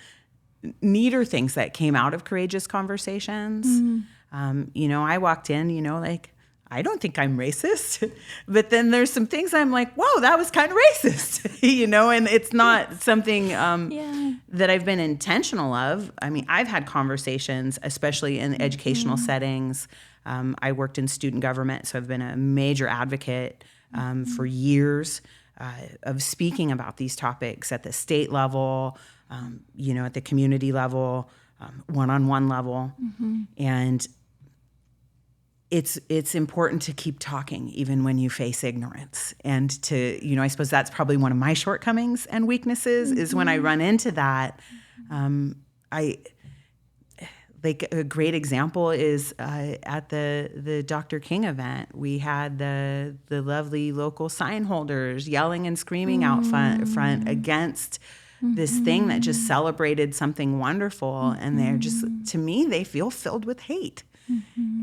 B: neater things that came out of Courageous Conversations. I walked in, like, I don't think I'm racist, but then there's some things I'm like, whoa, that was kind of racist, and it's not something that I've been intentional of. I mean, I've had conversations, especially in educational settings. I worked in student government, so I've been a major advocate for years of speaking about these topics at the state level, at the community level, one-on-one level. And it's important to keep talking even when you face ignorance. And to, I suppose that's probably one of my shortcomings and weaknesses is when I run into that. Like a great example is at the Dr.King event, we had the lovely local sign holders yelling and screaming out front against this thing that just celebrated something wonderful. And they're just, to me, they feel filled with hate.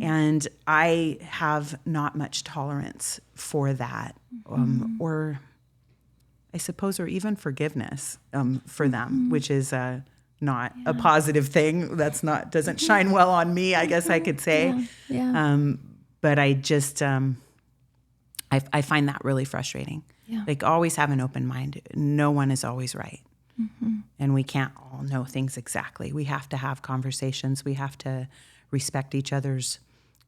B: And I have not much tolerance for that, or I suppose, or even forgiveness for them, which is not a positive thing. Doesn't shine well on me, I guess I could say. But I just, I find that really frustrating. Like, always have an open mind. No one is always right. And we can't all know things exactly. We have to have conversations. We have to respect each other's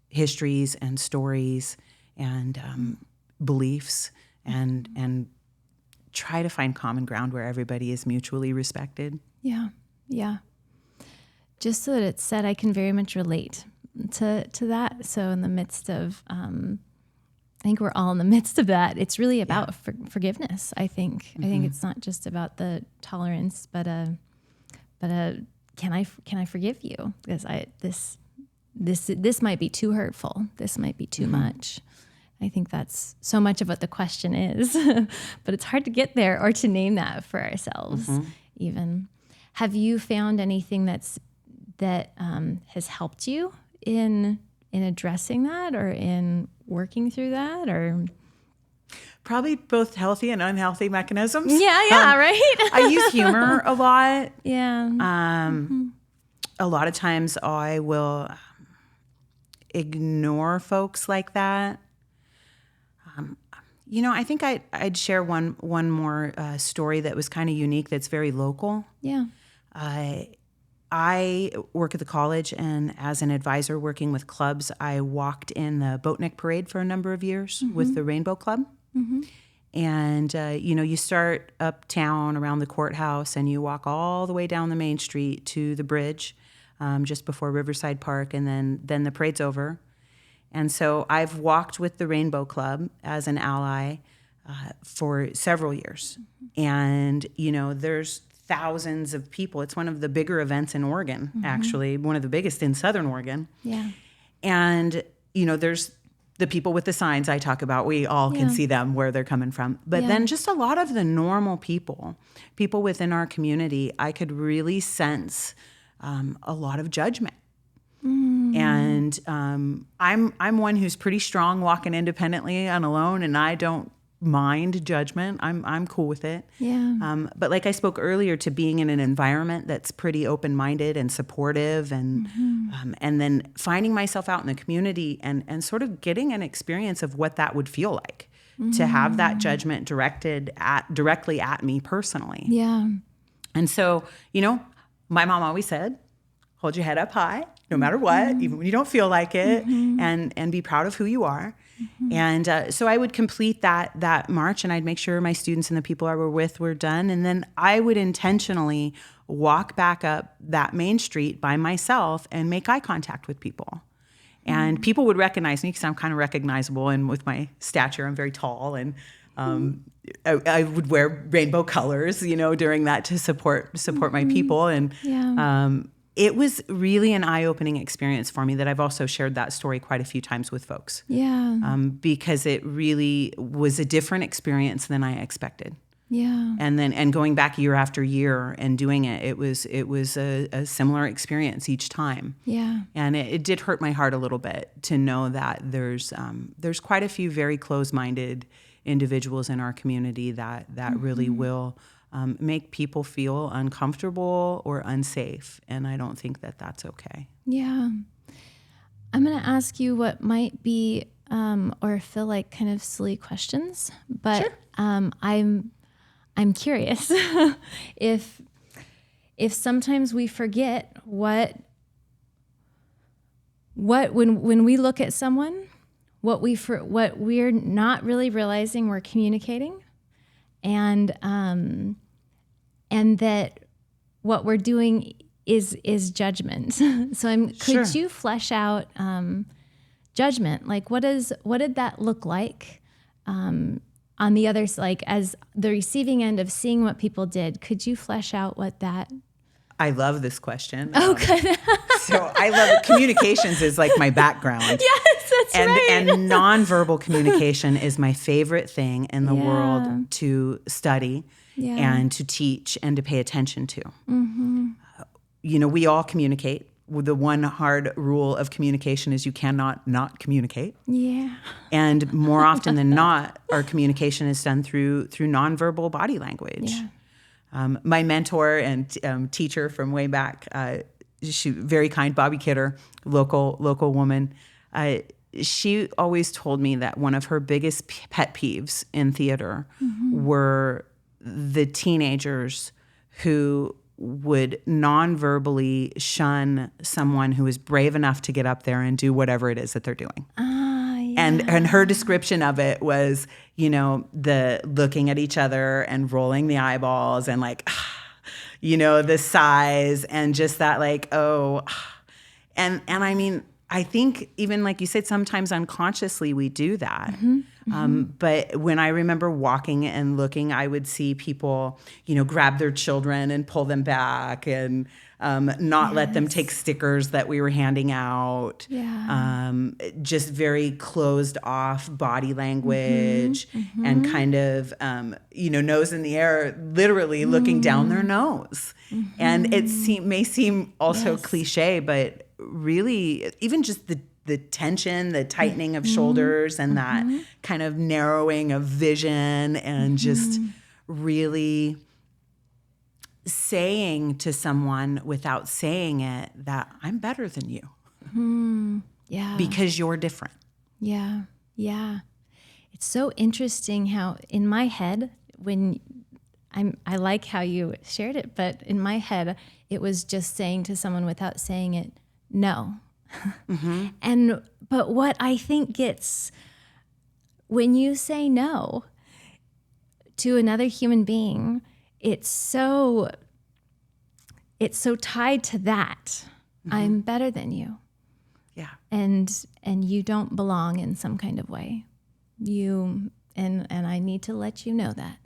B: histories and stories and beliefs and try to find common ground where everybody is mutually respected.
A: Yeah. Just so that it's said, I can very much relate to that. So in the midst of, I think we're all in the midst of that. It's really about forgiveness. I think it's not just about the tolerance, but can I forgive you? Because this might be too hurtful. This might be too much. I think that's so much of what the question is, but it's hard to get there or to name that for ourselves. Even, have you found anything that has helped you in addressing that or in working through that, or?
B: Probably both healthy and unhealthy mechanisms.
A: Right?
B: I use humor a lot. A lot of times I will ignore folks like that. I think I'd share one more story that was kind of unique that's very local. I work at the college, and as an advisor working with clubs, I walked in the Boatneck Parade for a number of years with the Rainbow Club. And, you start uptown around the courthouse and you walk all the way down the main street to the bridge just before Riverside Park, and then the parade's over. And so I've walked with the Rainbow Club as an ally for several years. And, there's thousands of people. It's one of the bigger events in Oregon, actually, one of the biggest in Southern Oregon. And, there's the people with the signs I talk about. We all can see them where they're coming from. But then just a lot of the normal people within our community, I could really sense a lot of judgment. And I'm one who's pretty strong walking independently and alone, and I don't mind judgment. I'm cool with it. But like I spoke earlier, to being in an environment that's pretty open-minded and supportive, and then finding myself out in the community and sort of getting an experience of what that would feel like to have that judgment directly at me personally. And so, my mom always said, hold your head up high, no matter what, even when you don't feel like it, and be proud of who you are. And so I would complete that march, and I'd make sure my students and the people I were with were done. And then I would intentionally walk back up that main street by myself and make eye contact with people. And people would recognize me because I'm kind of recognizable, and with my stature, I'm very tall, and I would wear rainbow colors, during that to support my people. And it was really an eye-opening experience for me that I've also shared that story quite a few times with folks. Because it really was a different experience than I expected. And going back year after year and doing it, it was a similar experience each time. And it did hurt my heart a little bit to know that there's quite a few very close-minded individuals in our community that really will make people feel uncomfortable or unsafe. And I don't think that that's okay.
A: I'm going to ask you what might be or feel like kind of silly questions, but sure. I'm curious if sometimes we forget what when we look at someone, what we're not really realizing we're communicating, and that what we're doing is judgment. So could you flesh out judgment? Like what did that look like? On the other side, like as the receiving end of seeing what people did, could you flesh out what that?
B: I love this question.
A: Oh, good.
B: So I love it. Communications is like my background.
A: Yes, that's right.
B: And nonverbal communication is my favorite thing in the world to study and to teach and to pay attention to. We all communicate. The one hard rule of communication is you cannot not communicate. And more often than not, our communication is done through nonverbal body language. My mentor and teacher from way back, she very kind, Bobby Kidder, local woman. She always told me that one of her biggest pet peeves in theater were the teenagers who would non-verbally shun someone who is brave enough to get up there and do whatever it is that they're doing. And her description of it was, the looking at each other and rolling the eyeballs and like, the sighs and just that like, oh. And I mean, I think even like you said, sometimes unconsciously we do that. But when I remember walking and looking, I would see people, grab their children and pull them back and not let them take stickers that we were handing out. Just very closed off body language and kind of, nose in the air, literally looking down their nose. And it may seem also cliche, but really even just the tension, the tightening of shoulders and that kind of narrowing of vision and just really saying to someone without saying it that I'm better than you. Because you're different. It's
A: so interesting how in my head, when I like how you shared it, but in my head, it was just saying to someone without saying it, no. But what I think gets, when you say no to another human being, it's so tied to that. I'm better than you. And you don't belong in some kind of way. And I need to let you know that.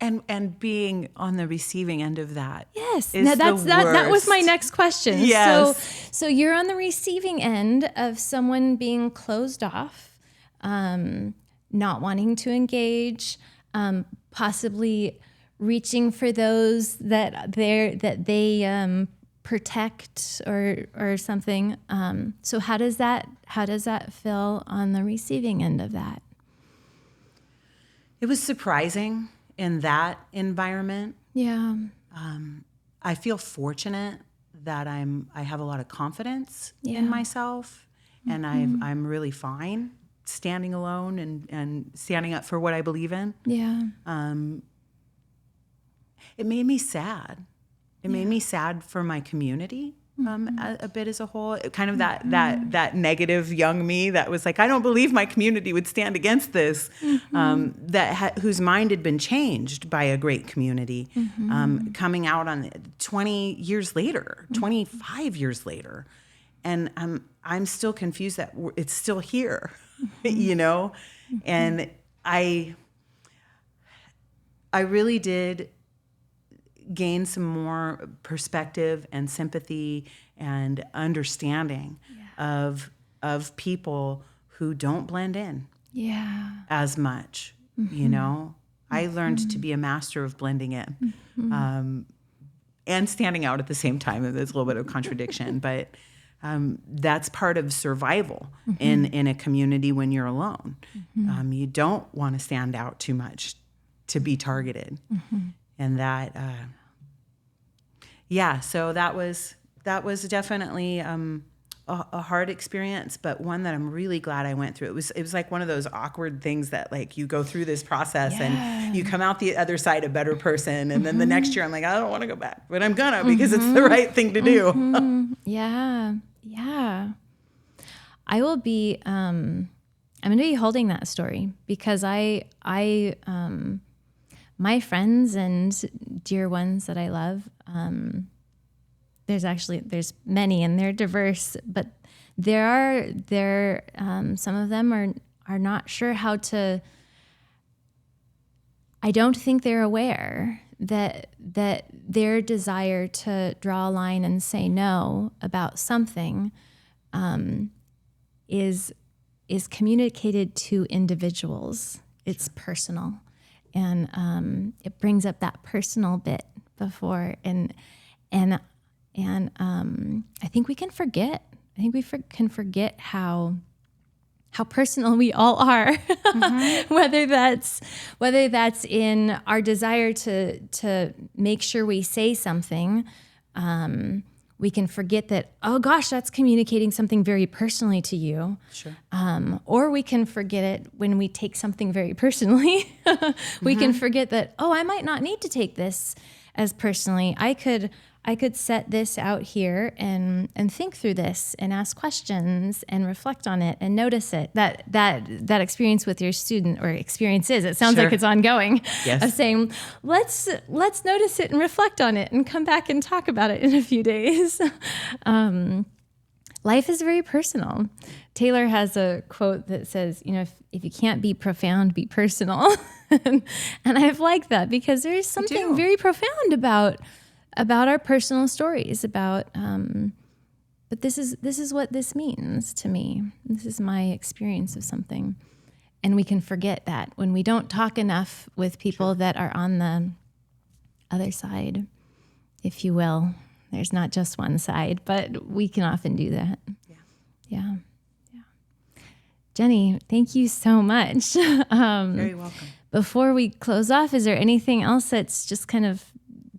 A: And being on the receiving end of that. Yes. Now that was my next question. Yes. So you're on the receiving end of someone being closed off, not wanting to engage, possibly reaching for those that they protect or something. So how does that feel on the receiving end of that?
B: It was surprising in that environment. I feel fortunate that I have a lot of confidence in myself, and I'm really fine standing alone and standing up for what I believe in. It made me sad. It made me sad for my community a bit as a whole. Kind of that negative young me that was like, I don't believe my community would stand against this. Whose mind had been changed by a great community, coming out on 20 years later, 25 years later, and I'm still confused that it's still here, and I really did gain some more perspective and sympathy and understanding of people who don't blend in as much. You know, I learned to be a master of blending in and standing out at the same time. There's a little bit of contradiction, but that's part of survival in a community when you're alone. You don't want to stand out too much to be targeted. And that, so that was definitely a hard experience, but one that I'm really glad I went through. It was like one of those awkward things that like you go through this process and you come out the other side a better person. And then the next year I'm like, I don't want to go back, but I'm gonna because it's the right thing to do.
A: Yeah. I will be, I'm going to be holding that story because my friends and dear ones that I love, there's many and they're diverse, but some of them are not sure how to, I don't think they're aware that their desire to draw a line and say no about something is communicated to individuals. It's personal. And it brings up that personal bit before, and I think we can forget. I think we can forget how personal we all are. whether that's in our desire to make sure we say something. We can forget that, oh gosh, that's communicating something very personally to you.
B: Sure.
A: Or we can forget it when we take something very personally. We can forget that, oh, I might not need to take this as personally. I could set this out here and think through this and ask questions and reflect on it and notice it. That experience with your student or experiences, it sounds like it's ongoing.
B: Yes.
A: Of saying, let's notice it and reflect on it and come back and talk about it in a few days. Life is very personal. Taylor has a quote that says, if you can't be profound, be personal. and I've liked that because there's something very profound about our personal stories, but this is what this means to me. This is my experience of something. And we can forget that when we don't talk enough with people that are on the other side, if you will. There's not just one side, but we can often do that. Yeah. Jenny, thank you so much.
B: Very welcome.
A: Before we close off, is there anything else that's just kind of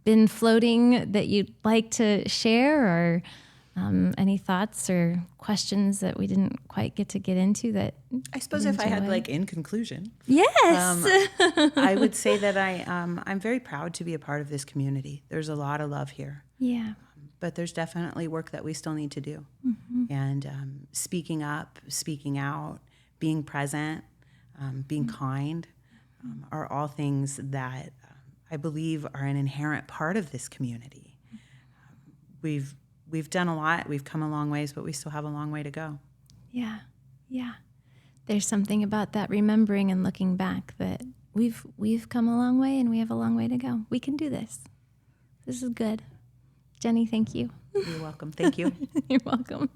A: been floating that you'd like to share, or any thoughts or questions that we didn't quite get into that
B: I suppose if I had in conclusion,
A: yes,
B: I would say that I'm very proud to be a part of this community. There's a lot of love here.
A: Yeah.
B: But there's definitely work that we still need to do. And speaking up, speaking out, being present, being kind are all things that I believe are an inherent part of this community. We've done a lot. We've come a long ways, but we still have a long way to go. Yeah. There's something about that remembering and looking back that we've come a long way and we have a long way to go. We can do this. This is good. Jenny, thank you. You're welcome. Thank you. You're welcome.